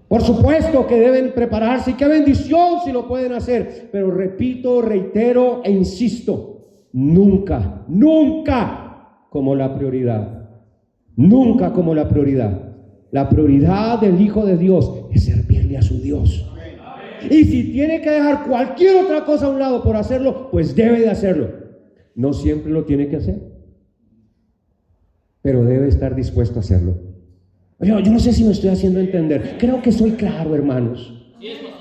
Por supuesto que deben prepararse, y qué bendición si lo pueden hacer. Pero repito, reitero e insisto, nunca como la prioridad. Nunca como la prioridad. La prioridad del Hijo de Dios es servirle a su Dios. Y si tiene que dejar cualquier otra cosa a un lado por hacerlo, pues debe de hacerlo. No siempre lo tiene que hacer, pero debe estar dispuesto a hacerlo. Yo no sé si me estoy haciendo entender. Creo que soy claro, hermanos.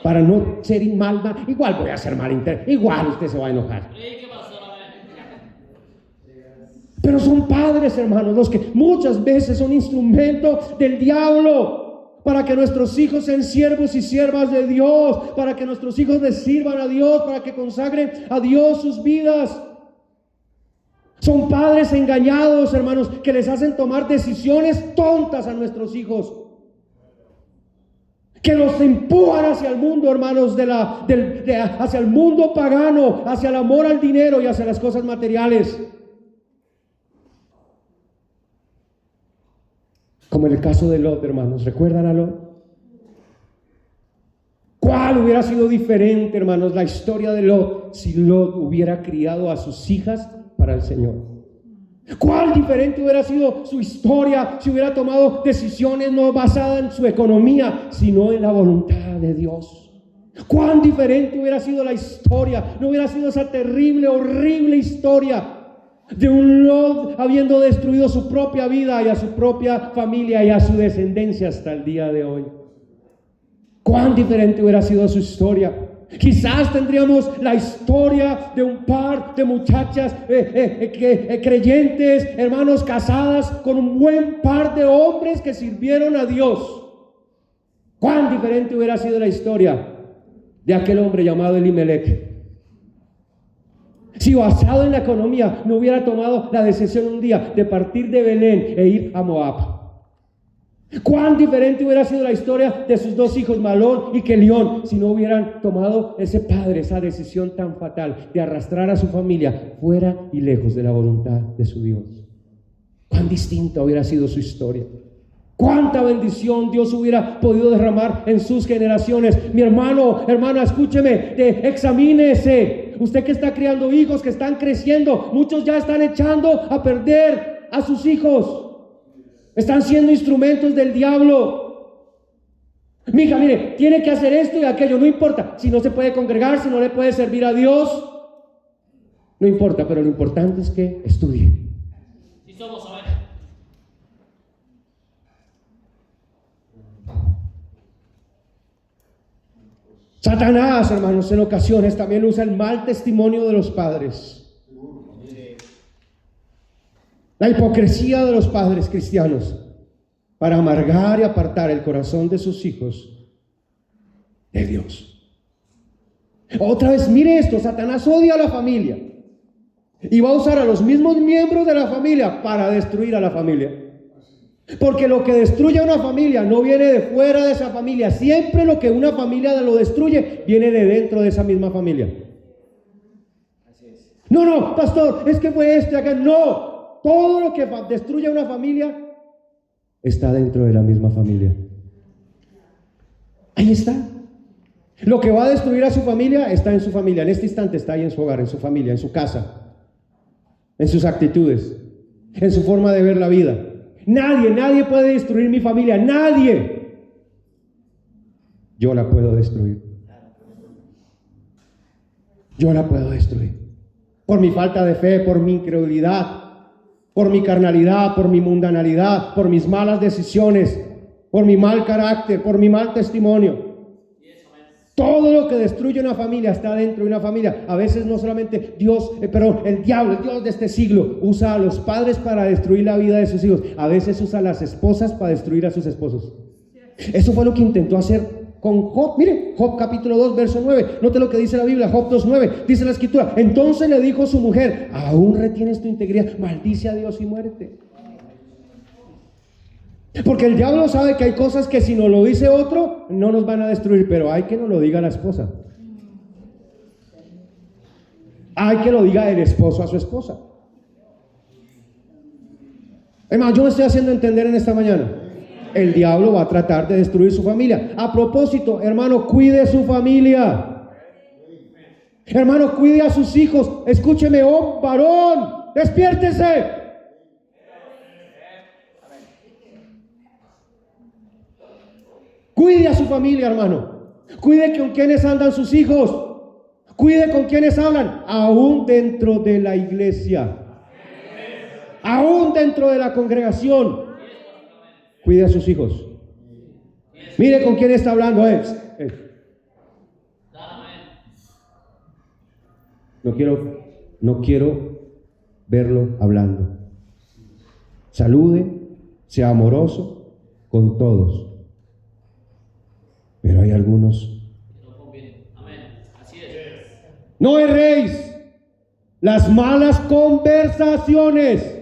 Para no ser mal, igual voy a ser igual usted se va a enojar. Pero son padres, hermanos, los que muchas veces son instrumentos del diablo para que nuestros hijos sean siervos y siervas de Dios, para que nuestros hijos les sirvan a Dios, para que consagren a Dios sus vidas. Son padres engañados, hermanos, que les hacen tomar decisiones tontas a nuestros hijos, que los empujan hacia el mundo, hermanos, hacia el mundo pagano, hacia el amor al dinero y hacia las cosas materiales. Como en el caso de Lot, hermanos. ¿Recuerdan a Lot? ¿Cuál hubiera sido diferente, hermanos, la historia de Lot si Lot hubiera criado a sus hijas para el Señor? ¿Cuál diferente hubiera sido su historia si hubiera tomado decisiones no basadas en su economía, sino en la voluntad de Dios? ¿Cuán diferente hubiera sido la historia? No hubiera sido esa terrible, horrible historia de un Lot habiendo destruido su propia vida y a su propia familia y a su descendencia hasta el día de hoy. ¿Cuán diferente hubiera sido su historia? Quizás tendríamos la historia de un par de muchachas creyentes, hermanos, casadas con un buen par de hombres que sirvieron a Dios. ¿Cuán diferente hubiera sido la historia de aquel hombre llamado Elimelech? Si basado en la economía no hubiera tomado la decisión un día de partir de Belén e ir a Moab. ¿Cuán diferente hubiera sido la historia de sus dos hijos, Malón y Kelión, si no hubieran tomado ese padre, esa decisión tan fatal de arrastrar a su familia fuera y lejos de la voluntad de su Dios? ¿Cuán distinta hubiera sido su historia? ¿Cuánta bendición Dios hubiera podido derramar en sus generaciones? Mi hermano, hermana, escúcheme, examínese. Usted que está criando hijos, que están creciendo, muchos ya están echando a perder a sus hijos. Están siendo instrumentos del diablo. Mija, mire, tiene que hacer esto y aquello, no importa. Si no se puede congregar, si no le puede servir a Dios, no importa, pero lo importante es que estudie. Si somos, a ver. Satanás, hermanos, en ocasiones también usa el mal testimonio de los padres. La hipocresía de los padres cristianos para amargar y apartar el corazón de sus hijos de Dios. Otra vez, mire esto, Satanás odia a la familia y va a usar a los mismos miembros de la familia para destruir a la familia. Porque lo que destruye a una familia no viene de fuera de esa familia. Siempre lo que una familia lo destruye viene de dentro de esa misma familia. No, pastor, es que fue acá. No. Todo lo que destruye a una familia está dentro de la misma familia. Ahí está. Lo que va a destruir a su familia está en su familia. En este instante está ahí en su hogar, en su familia, en su casa, en sus actitudes, en su forma de ver la vida. Nadie puede destruir mi familia. Nadie. Yo la puedo destruir. Yo la puedo destruir. Por mi falta de fe, por mi incredulidad, por mi carnalidad, por mi mundanalidad, por mis malas decisiones, por mi mal carácter, por mi mal testimonio. Todo lo que destruye una familia está dentro de una familia. A veces no solamente el diablo, el Dios de este siglo, usa a los padres para destruir la vida de sus hijos. A veces usa a las esposas para destruir a sus esposos. Eso fue lo que intentó hacer con Job. Mire, Job capítulo 2, verso 9. Note lo que dice la Biblia, Job 2:9. Dice la escritura: entonces le dijo su mujer: ¿aún retienes tu integridad? Maldice a Dios y muérete. Porque el diablo sabe que hay cosas que si nos lo dice otro, no nos van a destruir, pero hay que nos lo diga la esposa. Hay que lo diga el esposo a su esposa. Hermano, yo me estoy haciendo entender en esta mañana. El diablo va a tratar de destruir su familia. A propósito, hermano, cuide su familia. Hermano, cuide a sus hijos. Escúcheme, oh varón, despiértese. Cuide a su familia, hermano. Cuide con quienes andan sus hijos. Cuide con quienes hablan, aún dentro de la iglesia, aún dentro de la congregación. Cuide a sus hijos. Mire con quién está hablando. No quiero verlo hablando. Salude, sea amoroso con todos. Pero hay algunos. No erréis. Las malas conversaciones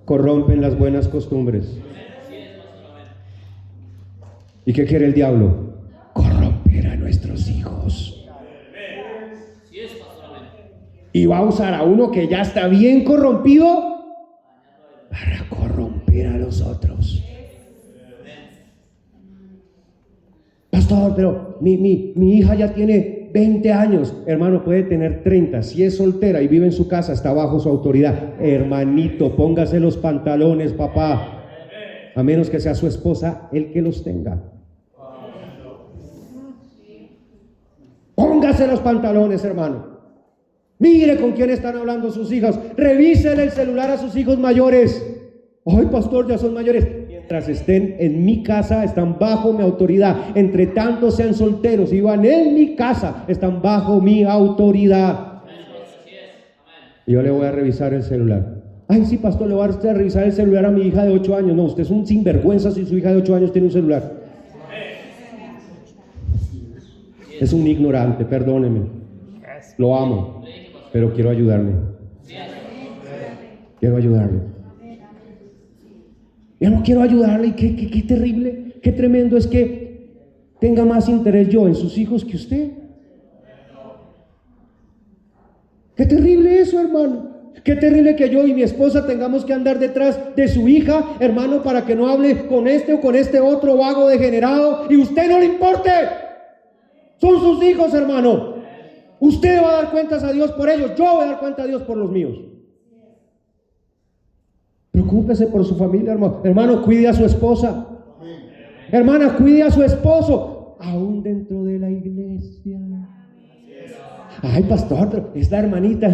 corrompen las buenas costumbres. ¿Y qué quiere el diablo? Corromper a nuestros hijos. Y va a usar a uno que ya está bien corrompido para corromper a los otros. Pastor, pero mi hija ya tiene 20 años, hermano, puede tener 30. Si es soltera y vive en su casa, está bajo su autoridad. Hermanito, póngase los pantalones, papá. A menos que sea su esposa el que los tenga. Póngase los pantalones, hermano. Mire con quién están hablando sus hijos. Revísele el celular a sus hijos mayores. Ay, pastor, ya son mayores. Mientras estén en mi casa, están bajo mi autoridad. Entre tanto sean solteros y van en mi casa, están bajo mi autoridad. Y yo le voy a revisar el celular. Ay, sí, pastor, le voy a revisar el celular a mi hija de 8 años. No, usted es un sinvergüenza si su hija de 8 años tiene un celular. Es un ignorante, perdóneme. Lo amo, pero quiero ayudarle. Quiero ayudarle. Yo no quiero ayudarle. Y qué terrible, qué tremendo es que tenga más interés yo en sus hijos que usted. Qué terrible eso, hermano. Qué terrible que yo y mi esposa tengamos que andar detrás de su hija, hermano, para que no hable con este o con este otro vago degenerado y usted no le importe. Son sus hijos, hermano. Usted va a dar cuentas a Dios por ellos. Yo voy a dar cuenta a Dios por los míos. Preocúpese por su familia, hermano. Hermano, cuide a su esposa. Hermana, cuide a su esposo. Aún dentro de la iglesia. Ay, pastor, pero es la hermanita.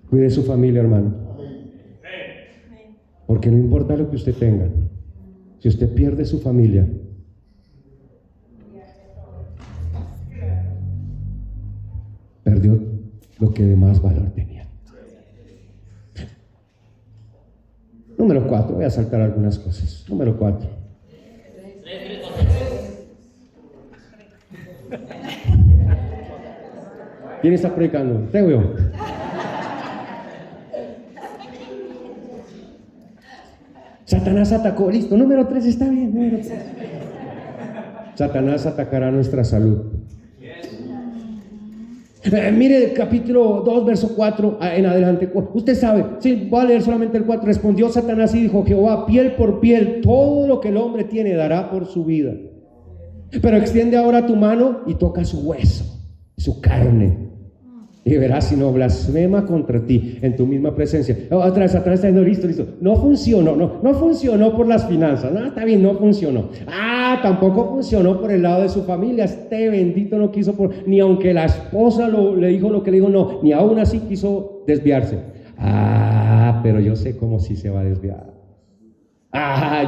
Cuide su familia, hermano. Porque no importa lo que usted tenga, si usted pierde su familia, perdió lo que de más valor tenía. Número 4, voy a saltar algunas cosas. Número 4. ¿Quién está predicando? ¿Usted o yo? Satanás atacó, listo, número 3 está bien, número 3. Satanás atacará nuestra salud. Mire el capítulo 2, verso 4 en adelante. Usted sabe, sí, voy a leer solamente el 4. Respondió Satanás y dijo: Jehová, piel por piel, todo lo que el hombre tiene dará por su vida. Pero extiende ahora tu mano y toca su hueso, su carne, y verás si no blasfema contra ti en tu misma presencia. Otra vez está diciendo: listo. No funcionó por las finanzas. No, está bien, no funcionó. Tampoco funcionó por el lado de su familia. Este bendito no quiso, ni aunque la esposa le dijo lo que le dijo, no, ni aún así quiso desviarse. Pero yo sé cómo sí se va a desviar.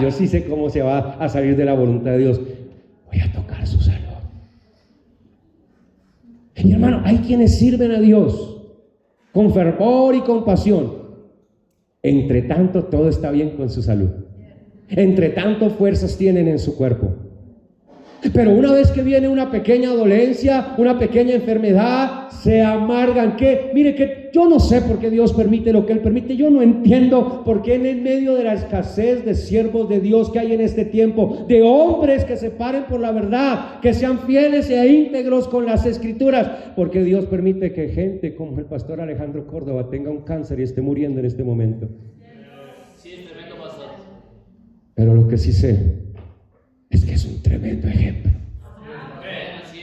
Yo sí sé cómo se va a salir de la voluntad de Dios. Voy a tocar su salud. Y hermano, hay quienes sirven a Dios con fervor y con pasión. Entre tanto, todo está bien con su salud. Entre tanto, fuerzas tienen en su cuerpo. Pero una vez que viene una pequeña dolencia, una pequeña enfermedad, se amargan. Mire que yo no sé por qué Dios permite lo que Él permite. Yo no entiendo por qué en medio de la escasez de siervos de Dios que hay en este tiempo, de hombres que se paren por la verdad, que sean fieles e íntegros con las escrituras, porque Dios permite que gente como el pastor Alejandro Córdoba tenga un cáncer y esté muriendo en este momento. Sí, es tremendo, pastor. Pero lo que sí sé es que es un tremendo ejemplo. Así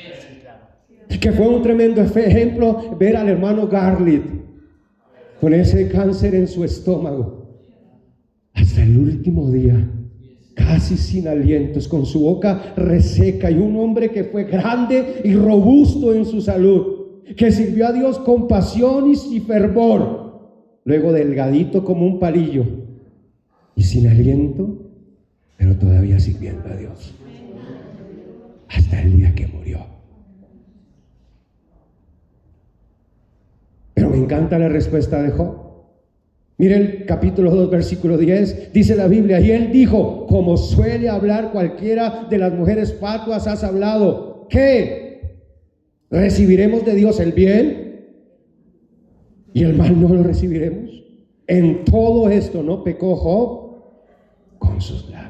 es. Que fue un tremendo ejemplo ver al hermano Garlit con ese cáncer en su estómago hasta el último día, casi sin alientos, con su boca reseca, y un hombre que fue grande y robusto en su salud, que sirvió a Dios con pasión y fervor, luego delgadito como un palillo y sin aliento, pero todavía sirviendo a Dios hasta el día que murió. Pero me encanta la respuesta de Job. Miren el capítulo 2, versículo 10, dice la Biblia: y él dijo, como suele hablar cualquiera de las mujeres fatuas, has hablado, ¿qué? ¿Recibiremos de Dios el bien y el mal no lo recibiremos? En todo esto no pecó Job con sus labios.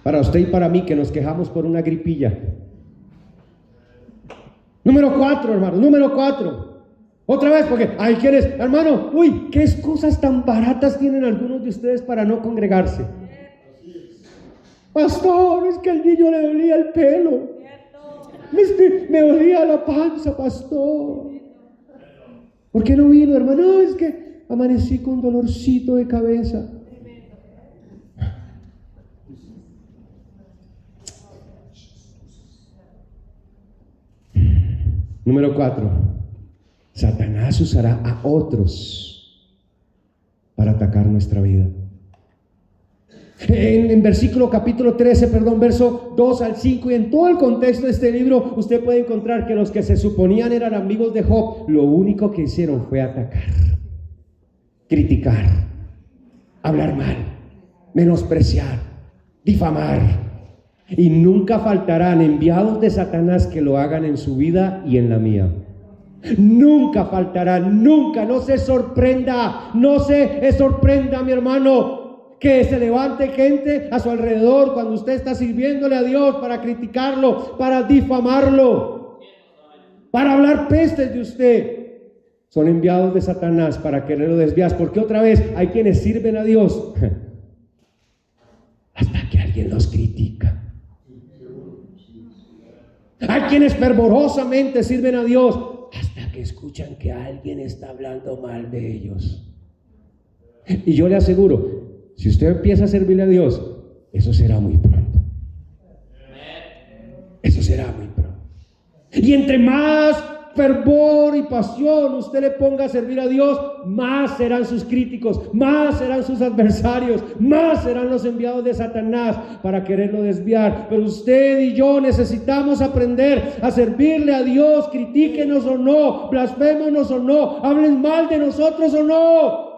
Para usted y para mí, que nos quejamos por una gripilla. Número 4, hermano, número 4. Otra vez, porque hay quienes, hermano, uy, qué excusas tan baratas tienen algunos de ustedes para no congregarse. Pastor, es que al niño le dolía el pelo. Me dolía la panza, pastor. ¿Por qué no vino, hermano? No, es que amanecí con dolorcito de cabeza. Número 4. Satanás usará a otros para atacar nuestra vida. En versículo capítulo 13, verso 2 al 5, y en todo el contexto de este libro, usted puede encontrar que los que se suponían eran amigos de Job, lo único que hicieron fue atacar, criticar, hablar mal, menospreciar, difamar. Y nunca faltarán enviados de Satanás que lo hagan en su vida y en la mía. Nunca faltarán, nunca, no se sorprenda, mi hermano, que se levante gente a su alrededor cuando usted está sirviéndole a Dios para criticarlo, para difamarlo, para hablar pestes de usted. Son enviados de Satanás para quererlo desviar, porque otra vez hay quienes sirven a Dios hasta que alguien los critica. Hay quienes fervorosamente sirven a Dios hasta que escuchan que alguien está hablando mal de ellos. Y yo le aseguro, si usted empieza a servirle a Dios, eso será muy pronto. Eso será muy pronto. Y entre más fervor y pasión usted le ponga a servir a Dios, más serán sus críticos, más serán sus adversarios, más serán los enviados de Satanás para quererlo desviar. Pero usted y yo necesitamos aprender a servirle a Dios, critíquenos o no, blasfémonos o no, hablen mal de nosotros o no,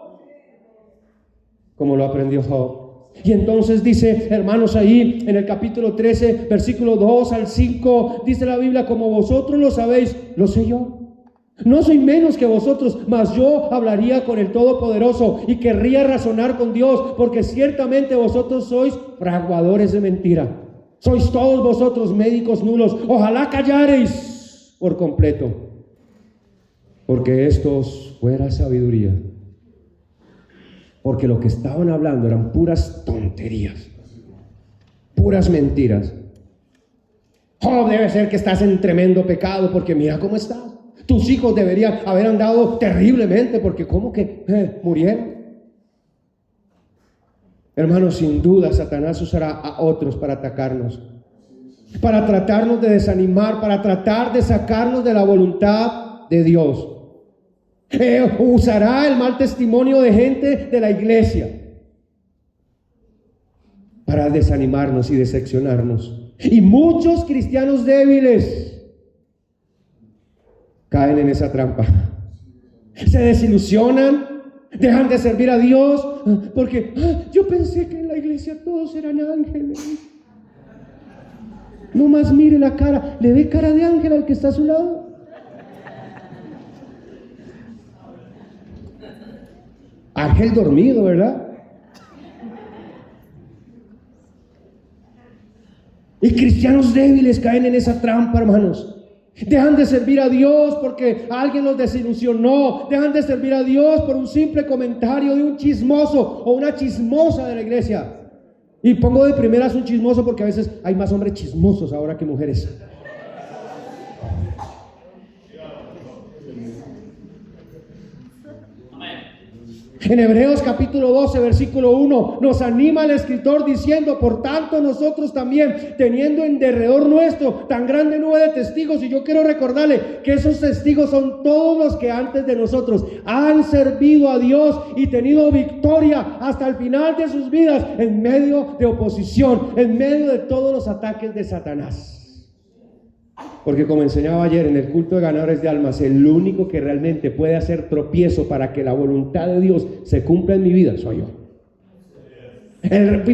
como lo aprendió Job. Y entonces dice, hermanos, ahí en el capítulo 13, versículo 2 al 5, dice la Biblia: como vosotros lo sabéis, lo sé yo. No soy menos que vosotros, mas yo hablaría con el Todopoderoso y querría razonar con Dios, porque ciertamente vosotros sois fraguadores de mentira. Sois todos vosotros médicos nulos. Ojalá callareis por completo, porque esto os fuera sabiduría. Porque lo que estaban hablando eran puras tonterías, puras mentiras. Oh, debe ser que estás en tremendo pecado, porque mira cómo estás. Tus hijos deberían haber andado terriblemente, porque ¿cómo que murieron? Hermanos, sin duda Satanás usará a otros para atacarnos, para tratarnos de desanimar, para tratar de sacarnos de la voluntad de Dios. Usará el mal testimonio de gente de la iglesia para desanimarnos y decepcionarnos. Y muchos cristianos débiles caen en esa trampa. Se desilusionan, dejan de servir a Dios porque yo pensé que en la iglesia todos eran ángeles. No más mire la cara, ¿le ve cara de ángel al que está a su lado? Ángel dormido, ¿verdad? Y cristianos débiles caen en esa trampa, hermanos. Dejan de servir a Dios porque alguien los desilusionó. Dejan de servir a Dios por un simple comentario de un chismoso o una chismosa de la iglesia. Y pongo de primeras un chismoso porque a veces hay más hombres chismosos ahora que mujeres. En Hebreos capítulo 12, versículo 1, nos anima el escritor diciendo: por tanto nosotros también, teniendo en derredor nuestro tan grande nube de testigos. Y yo quiero recordarle que esos testigos son todos los que antes de nosotros han servido a Dios y tenido victoria hasta el final de sus vidas en medio de oposición, en medio de todos los ataques de Satanás. Porque como enseñaba ayer en el culto de ganadores de almas, el único que realmente puede hacer tropiezo para que la voluntad de Dios se cumpla en mi vida soy yo.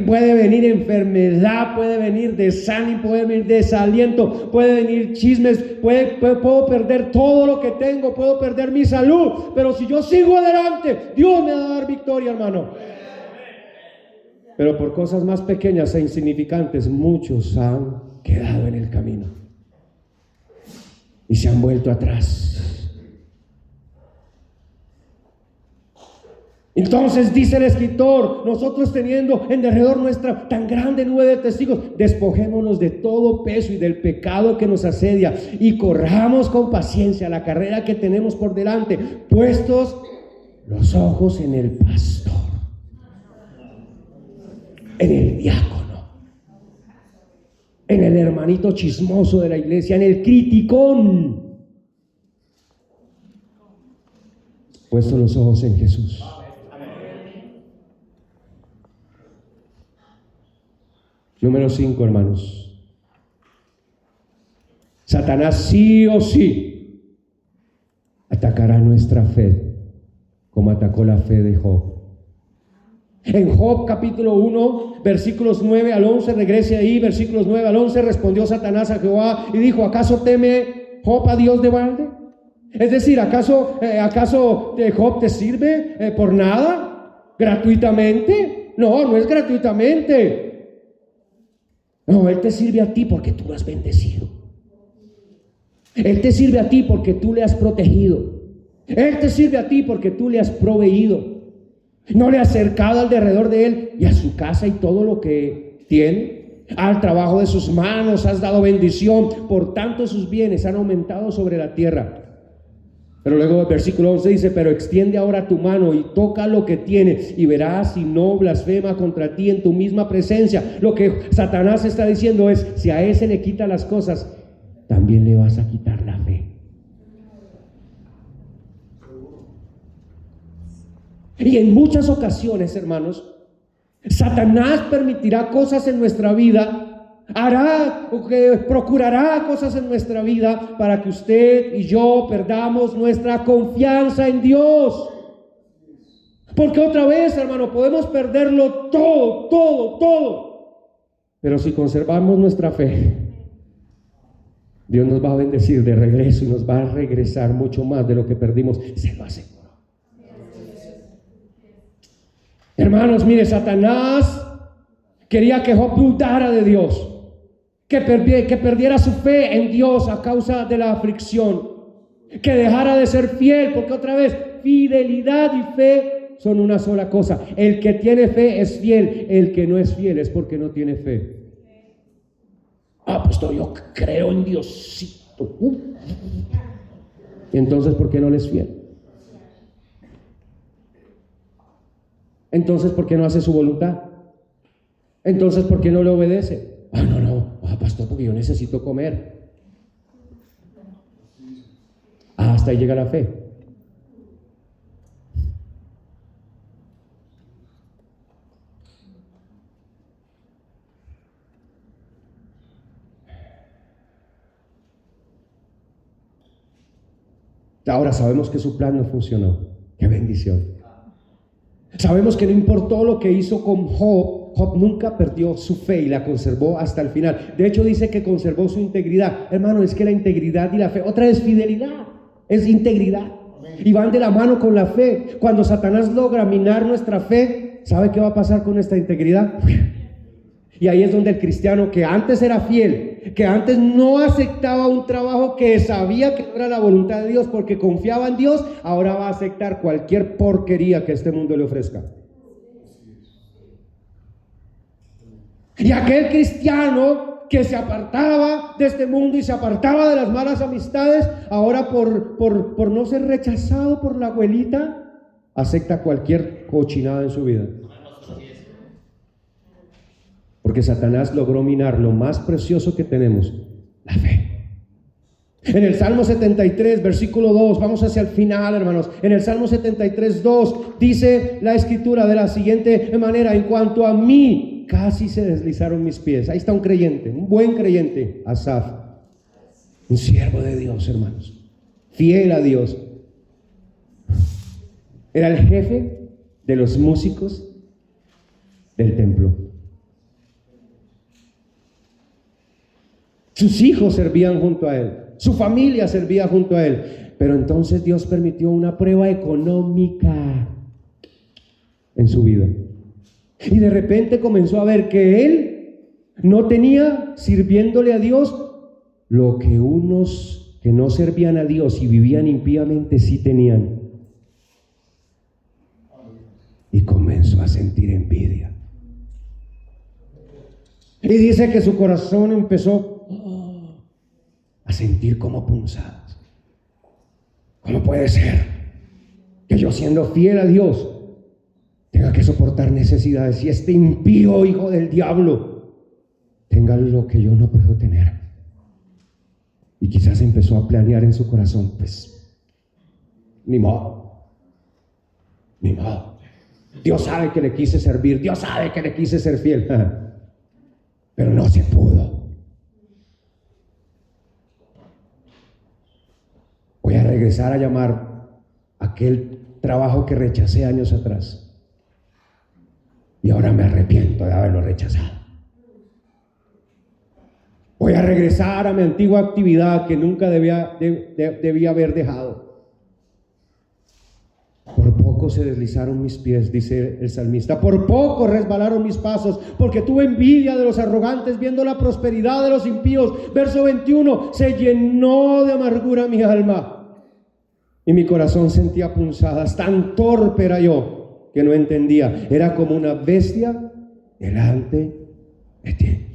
Puede venir enfermedad, puede venir desánimo, puede venir desaliento, puede venir chismes, puedo perder todo lo que tengo, puedo perder mi salud, pero si yo sigo adelante, Dios me va a dar victoria, hermano. Pero por cosas más pequeñas e insignificantes, muchos han quedado en el camino y se han vuelto atrás. Entonces dice el escritor, nosotros teniendo en derredor nuestra tan grande nube de testigos, despojémonos de todo peso y del pecado que nos asedia y corramos con paciencia la carrera que tenemos por delante, puestos los ojos en el pastor, en el diácono, en el hermanito chismoso de la iglesia, en el criticón. Puestos los ojos en Jesús. Número 5, hermanos. Satanás sí o sí atacará nuestra fe, como atacó la fe de Job. En Job capítulo 1, versículos 9 al 11, regrese ahí, versículos 9 al 11, respondió Satanás a Jehová y dijo, ¿acaso teme Job a Dios de balde? Es decir, ¿acaso Job te sirve por nada? ¿Gratuitamente? No, no es gratuitamente. No, Él te sirve a ti porque tú lo has bendecido. Él te sirve a ti porque tú le has protegido. Él te sirve a ti porque tú le has proveído. No le has acercado alrededor de Él y a su casa y todo lo que tiene. Al trabajo de sus manos has dado bendición. Por tanto sus bienes han aumentado sobre la tierra. Pero luego el versículo 11 dice, pero extiende ahora tu mano y toca lo que tienes y verás si no blasfema contra ti en tu misma presencia. Lo que Satanás está diciendo es, si a ese le quita las cosas, también le vas a quitar la fe. Y en muchas ocasiones, hermanos, Satanás permitirá cosas en nuestra vida, procurará cosas en nuestra vida para que usted y yo perdamos nuestra confianza en Dios. Porque otra vez, hermano, podemos perderlo todo. Pero si conservamos nuestra fe, Dios nos va a bendecir de regreso y nos va a regresar mucho más de lo que perdimos, se lo aseguro. Hermanos, mire, Satanás quería que Job dudara de Dios, que perdiera su fe en Dios a causa de la aflicción, que dejara de ser fiel, porque otra vez, fidelidad y fe son una sola cosa. El que tiene fe es fiel, el que no es fiel es porque no tiene fe. Pues yo creo en Diosito. Y entonces, ¿por qué no le es fiel? Entonces, ¿por qué no hace su voluntad? Entonces, ¿por qué no le obedece? Pastor, porque yo necesito comer. Hasta ahí llega la fe. Ahora sabemos que su plan no funcionó. ¡Qué bendición! Sabemos que no importó lo que hizo con Job, Job nunca perdió su fe y la conservó hasta el final. De hecho dice que conservó su integridad. Hermano, es que la integridad y la fe, otra es fidelidad, es integridad. Y van de la mano con la fe. Cuando Satanás logra minar nuestra fe, ¿sabe qué va a pasar con nuestra integridad? Y ahí es donde el cristiano que antes era fiel, que antes no aceptaba un trabajo que sabía que no era la voluntad de Dios porque confiaba en Dios, ahora va a aceptar cualquier porquería que este mundo le ofrezca. Y aquel cristiano que se apartaba de este mundo y se apartaba de las malas amistades, ahora por no ser rechazado por la abuelita, acepta cualquier cochinada en su vida. Porque Satanás logró minar lo más precioso que tenemos, la fe. En el Salmo 73, versículo 2, vamos hacia el final, hermanos. En el Salmo 73, 2, dice la escritura de la siguiente manera: en cuanto a mí, casi se deslizaron mis pies. Ahí está un creyente, un buen creyente, Asaf, un siervo de Dios, hermanos, fiel a Dios. Era el jefe de los músicos del templo. Sus hijos servían junto a él, su familia servía junto a él. Pero entonces Dios permitió una prueba económica en su vida. Y de repente comenzó a ver que él no tenía, sirviéndole a Dios, lo que unos que no servían a Dios y vivían impíamente sí tenían. y comenzó a sentir envidia. Y dice que su corazón empezó a sentir como punzadas. ¿Cómo puede ser que yo, siendo fiel a Dios, tenga que soportar necesidades y este impío hijo del diablo tenga lo que yo no puedo tener? Y quizás empezó a planear en su corazón, pues, ni modo. Dios sabe que le quise servir, Dios sabe que le quise ser fiel, pero no se pudo. Voy a regresar a llamar aquel trabajo que rechacé años atrás. Y ahora me arrepiento de haberlo rechazado. Voy a regresar a mi antigua actividad que nunca debía haber dejado. Por poco se deslizaron mis pies, dice el salmista. Por poco resbalaron mis pasos, porque tuve envidia de los arrogantes, viendo la prosperidad de los impíos. Verso 21, se llenó de amargura mi alma, y mi corazón sentía punzadas. Tan torpe era yo, que no entendía. Era como una bestia delante de ti.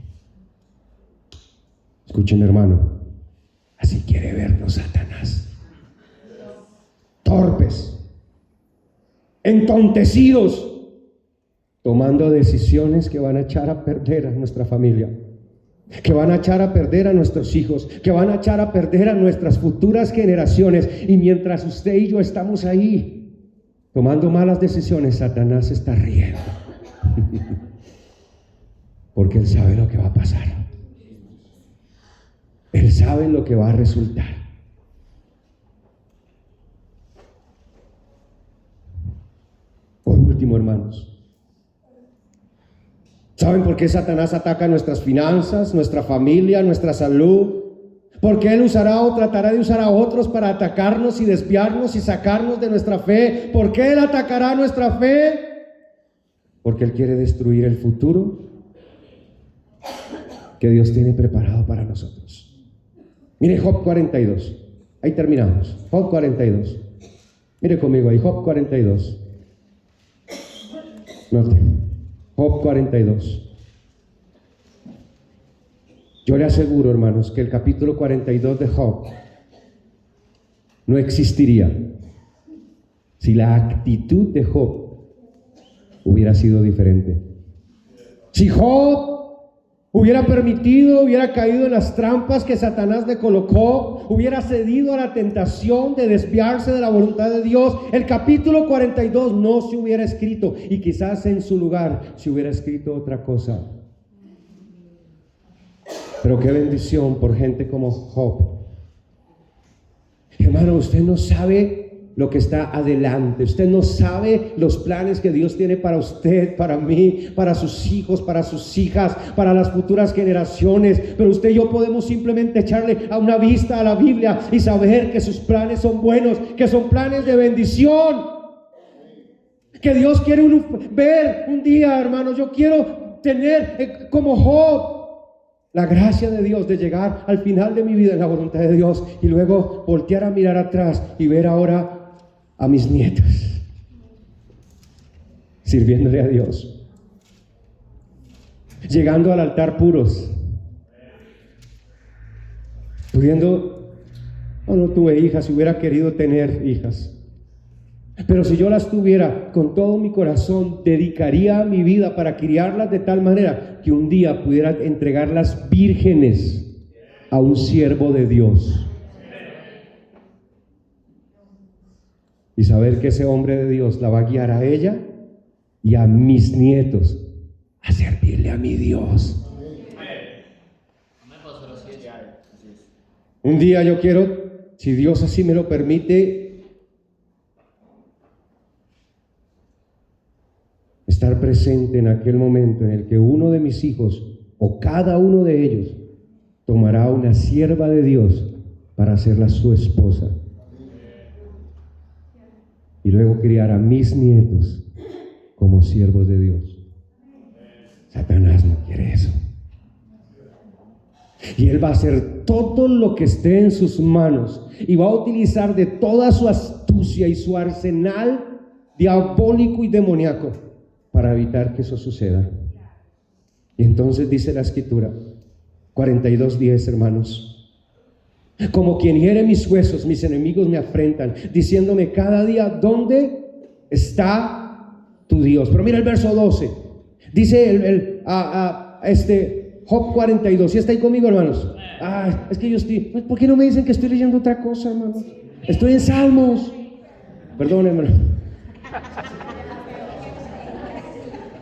Escuchen, hermano, así quiere vernos Satanás. Torpes, entontecidos, tomando decisiones que van a echar a perder a nuestra familia, que van a echar a perder a nuestros hijos, que van a echar a perder a nuestras futuras generaciones. Y mientras usted y yo estamos ahí tomando malas decisiones, Satanás está riendo porque él sabe lo que va a pasar. Él sabe lo que va a resultar. Por último, hermanos, ¿saben por qué Satanás ataca nuestras finanzas, nuestra familia, nuestra salud? Porque él usará o tratará de usar a otros para atacarnos y desviarnos y sacarnos de nuestra fe. ¿Por qué él atacará nuestra fe? Porque él quiere destruir el futuro que Dios tiene preparado para nosotros. Mire Job 42, ahí terminamos. Job 42, mire conmigo ahí, Job 42. Note, Job 42. Yo le aseguro, hermanos, que el capítulo 42 de Job no existiría si la actitud de Job hubiera sido diferente. Si Job hubiera permitido, hubiera caído en las trampas que Satanás le colocó, hubiera cedido a la tentación de desviarse de la voluntad de Dios, el capítulo 42 no se hubiera escrito, y quizás en su lugar se hubiera escrito otra cosa. Pero qué bendición por gente como Job. Hermano, usted no sabe lo que está adelante. Usted no sabe los planes que Dios tiene para usted, para mí, para sus hijos, para sus hijas, para las futuras generaciones. Pero usted y yo podemos simplemente echarle a una vista a la Biblia y saber que sus planes son buenos, que son planes de bendición. Que Dios quiere ver un día, hermano. Yo quiero tener como Job la gracia de Dios de llegar al final de mi vida en la voluntad de Dios y luego voltear a mirar atrás y ver ahora a mis nietos sirviéndole a Dios, llegando al altar puros, pudiendo, no tuve hijas, si hubiera querido tener hijas, pero si yo las tuviera, con todo mi corazón dedicaría mi vida para criarlas de tal manera que un día pudiera entregarlas vírgenes a un siervo de Dios y saber que ese hombre de Dios la va a guiar a ella y a mis nietos a servirle a mi Dios. Un día yo quiero, si Dios así me lo permite, estar presente en aquel momento en el que uno de mis hijos o cada uno de ellos tomará una sierva de Dios para hacerla su esposa y luego criar a mis nietos como siervos de Dios. Satanás no quiere eso. Y él va a hacer todo lo que esté en sus manos y va a utilizar de toda su astucia y su arsenal diabólico y demoníaco para evitar que eso suceda. Y entonces dice la Escritura, 42:10, hermanos: como quien hiere mis huesos, mis enemigos me afrentan, diciéndome cada día: ¿dónde está tu Dios? Pero mira el verso 12, dice Job 42. ¿Sí está ahí conmigo, hermanos? Es que yo estoy, ¿por qué no me dicen que estoy leyendo otra cosa, hermanos? Estoy en Salmos. Perdón, hermano.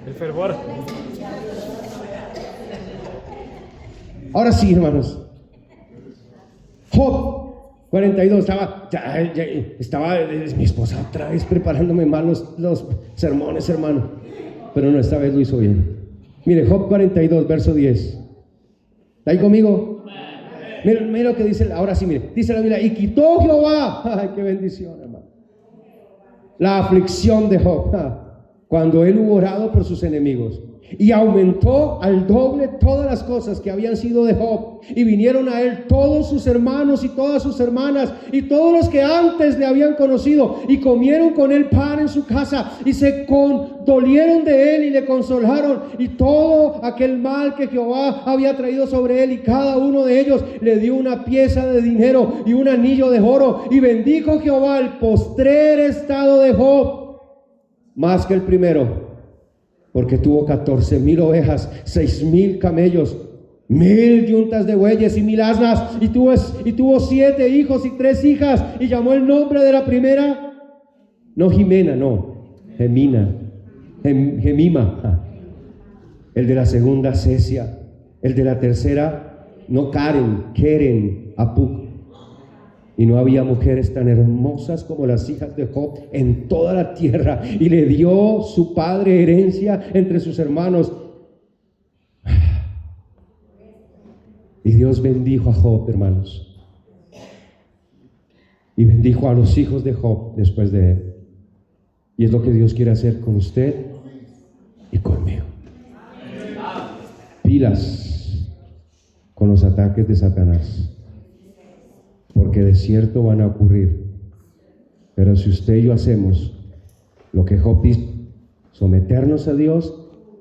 El fervor. Ahora sí, hermanos. Job 42. Estaba mi esposa otra vez preparándome mal los sermones, hermano. Pero no, esta vez lo hizo bien. Mire, Job 42, verso 10. ¿Está ahí conmigo? Mira lo que dice, ahora sí, mire. Dice la Biblia: y quitó Jehová, ay, qué bendición, hermano, la aflicción de Job, cuando él hubo orado por sus enemigos, y aumentó al doble todas las cosas que habían sido de Job, y vinieron a él todos sus hermanos y todas sus hermanas y todos los que antes le habían conocido, y comieron con él pan en su casa, y se condolieron de él y le consolaron, y todo aquel mal que Jehová había traído sobre él, y cada uno de ellos le dio una pieza de dinero y un anillo de oro, y bendijo Jehová el postrer estado de Job más que el primero, porque tuvo 14,000 ovejas, 6,000 camellos, 1,000 yuntas de bueyes y 1,000 asnas, y tuvo 7 hijos y 3 hijas, y llamó el nombre de la primera, no Jimena, no, Gemima, el de la segunda Cesia, el de la tercera, no Keren, Apuc. Y no había mujeres tan hermosas como las hijas de Job en toda la tierra, y le dio su padre herencia entre sus hermanos. Y Dios bendijo a Job, hermanos, y bendijo a los hijos de Job después de él. Y es lo que Dios quiere hacer con usted y conmigo. Pilas con los ataques de Satanás, porque de cierto van a ocurrir. Pero si usted y yo hacemos lo que Job dice, someternos a Dios,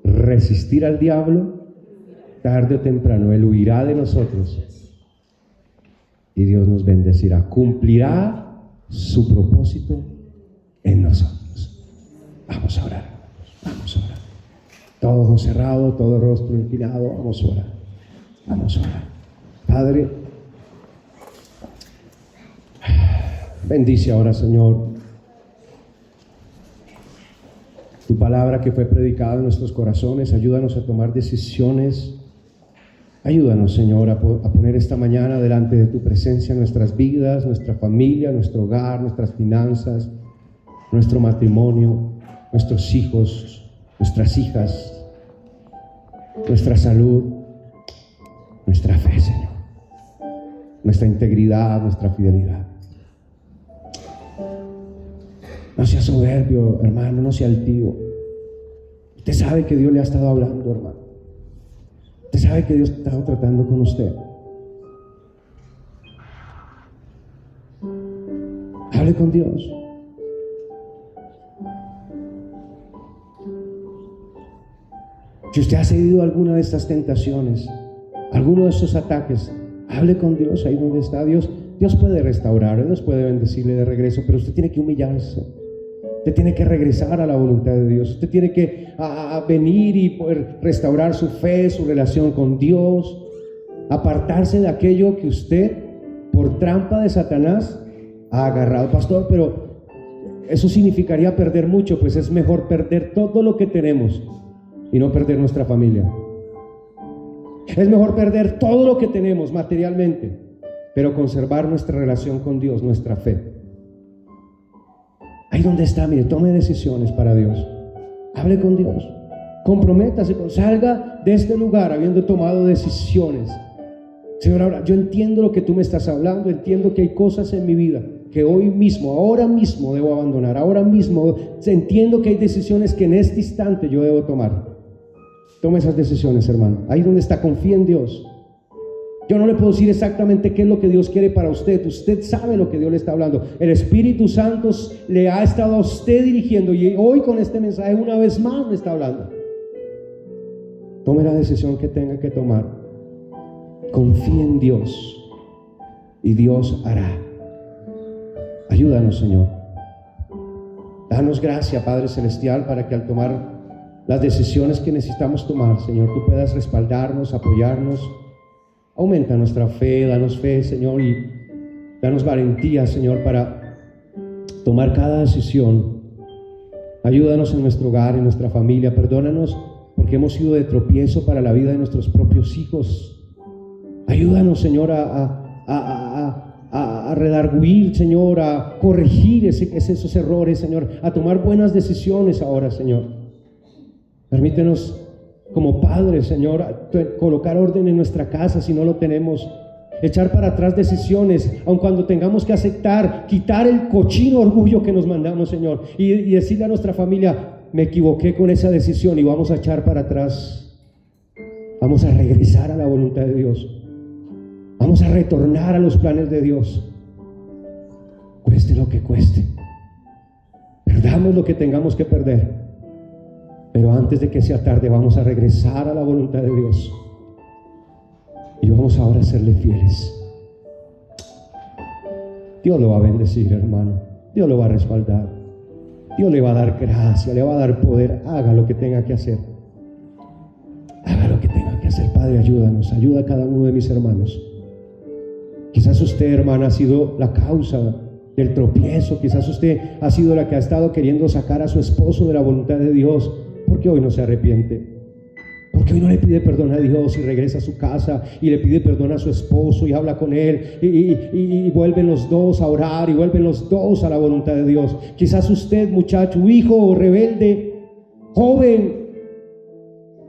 resistir al diablo, tarde o temprano Él huirá de nosotros y Dios nos bendecirá, cumplirá su propósito en nosotros. Vamos a orar, vamos a orar. Todo ojo cerrado, todo rostro inclinado, vamos a orar, vamos a orar. Padre, bendice ahora, Señor, tu palabra que fue predicada en nuestros corazones. Ayúdanos a tomar decisiones. Ayúdanos, Señor, a poner esta mañana delante de tu presencia nuestras vidas, nuestra familia, nuestro hogar, nuestras finanzas, nuestro matrimonio, nuestros hijos, nuestras hijas, nuestra salud, nuestra fe, Señor, nuestra integridad, nuestra fidelidad. No sea soberbio, hermano, no sea altivo. Usted sabe que Dios le ha estado hablando, hermano. Usted sabe que Dios ha estado tratando con usted. Hable con Dios. Si usted ha cedido a alguna de estas tentaciones, alguno de estos ataques, hable con Dios ahí donde está. Dios puede restaurar, Dios puede bendecirle de regreso, pero usted tiene que humillarse. Usted tiene que regresar a la voluntad de Dios. Usted tiene que venir y poder restaurar su fe, su relación con Dios, apartarse de aquello que usted, por trampa de Satanás, ha agarrado. Pastor, pero eso significaría perder mucho. Pues es mejor perder todo lo que tenemos y no perder nuestra familia. Es mejor perder todo lo que tenemos materialmente, pero conservar nuestra relación con Dios, nuestra fe. Ahí donde está, mire, tome decisiones para Dios. Hable con Dios. Comprométase, salga de este lugar habiendo tomado decisiones. Señor, ahora yo entiendo lo que tú me estás hablando, entiendo que hay cosas en mi vida que hoy mismo, ahora mismo debo abandonar, ahora mismo entiendo que hay decisiones que en este instante yo debo tomar. Toma esas decisiones, hermano. Ahí donde está, confía en Dios. Yo no le puedo decir exactamente qué es lo que Dios quiere para usted. Usted sabe lo que Dios le está hablando. El Espíritu Santo le ha estado a usted dirigiendo, y hoy con este mensaje una vez más le está hablando. Tome la decisión que tenga que tomar. Confíe en Dios y Dios hará. Ayúdanos, Señor. Danos gracia, Padre Celestial, para que al tomar las decisiones que necesitamos tomar, Señor, tú puedas respaldarnos, apoyarnos. Aumenta nuestra fe, danos fe, Señor, y danos valentía, Señor, para tomar cada decisión. Ayúdanos en nuestro hogar, en nuestra familia. Perdónanos porque hemos sido de tropiezo para la vida de nuestros propios hijos. Ayúdanos, Señor, a redarguir, Señor, a corregir esos errores, Señor, a tomar buenas decisiones ahora, Señor. Permítenos como padres, Señor, colocar orden en nuestra casa si no lo tenemos, echar para atrás decisiones, aun cuando tengamos que aceptar, quitar el cochino orgullo que nos mandamos, Señor, y decirle a nuestra familia: me equivoqué con esa decisión, y vamos a echar para atrás, vamos a regresar a la voluntad de Dios, vamos a retornar a los planes de Dios, cueste lo que cueste, perdamos lo que tengamos que perder. Pero antes de que sea tarde, vamos a regresar a la voluntad de Dios y vamos ahora a serle fieles. Dios lo va a bendecir, hermano. Dios lo va a respaldar. Dios le va a dar gracia, le va a dar poder. Haga lo que tenga que hacer. Haga lo que tenga que hacer. Padre, ayúdanos. Ayuda a cada uno de mis hermanos. Quizás usted, hermana, ha sido la causa del tropiezo. Quizás usted ha sido la que ha estado queriendo sacar a su esposo de la voluntad de Dios. ¿Por qué hoy no se arrepiente? ¿Por qué hoy no le pide perdón a Dios y regresa a su casa y le pide perdón a su esposo y habla con él y vuelven los dos a orar y vuelven los dos a la voluntad de Dios? Quizás usted, muchacho, hijo rebelde, joven,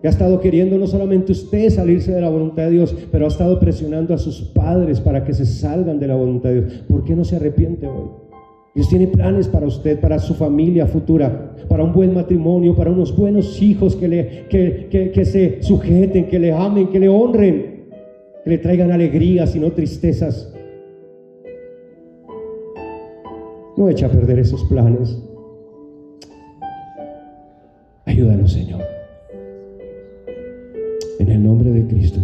que ha estado queriendo no solamente usted salirse de la voluntad de Dios, pero ha estado presionando a sus padres para que se salgan de la voluntad de Dios. ¿Por qué no se arrepiente hoy? Dios tiene planes para usted, para su familia futura, para un buen matrimonio, para unos buenos hijos que se sujeten, que le amen, que le honren, que le traigan alegrías y no tristezas. No echa a perder esos planes. Ayúdanos, Señor. En el nombre de Cristo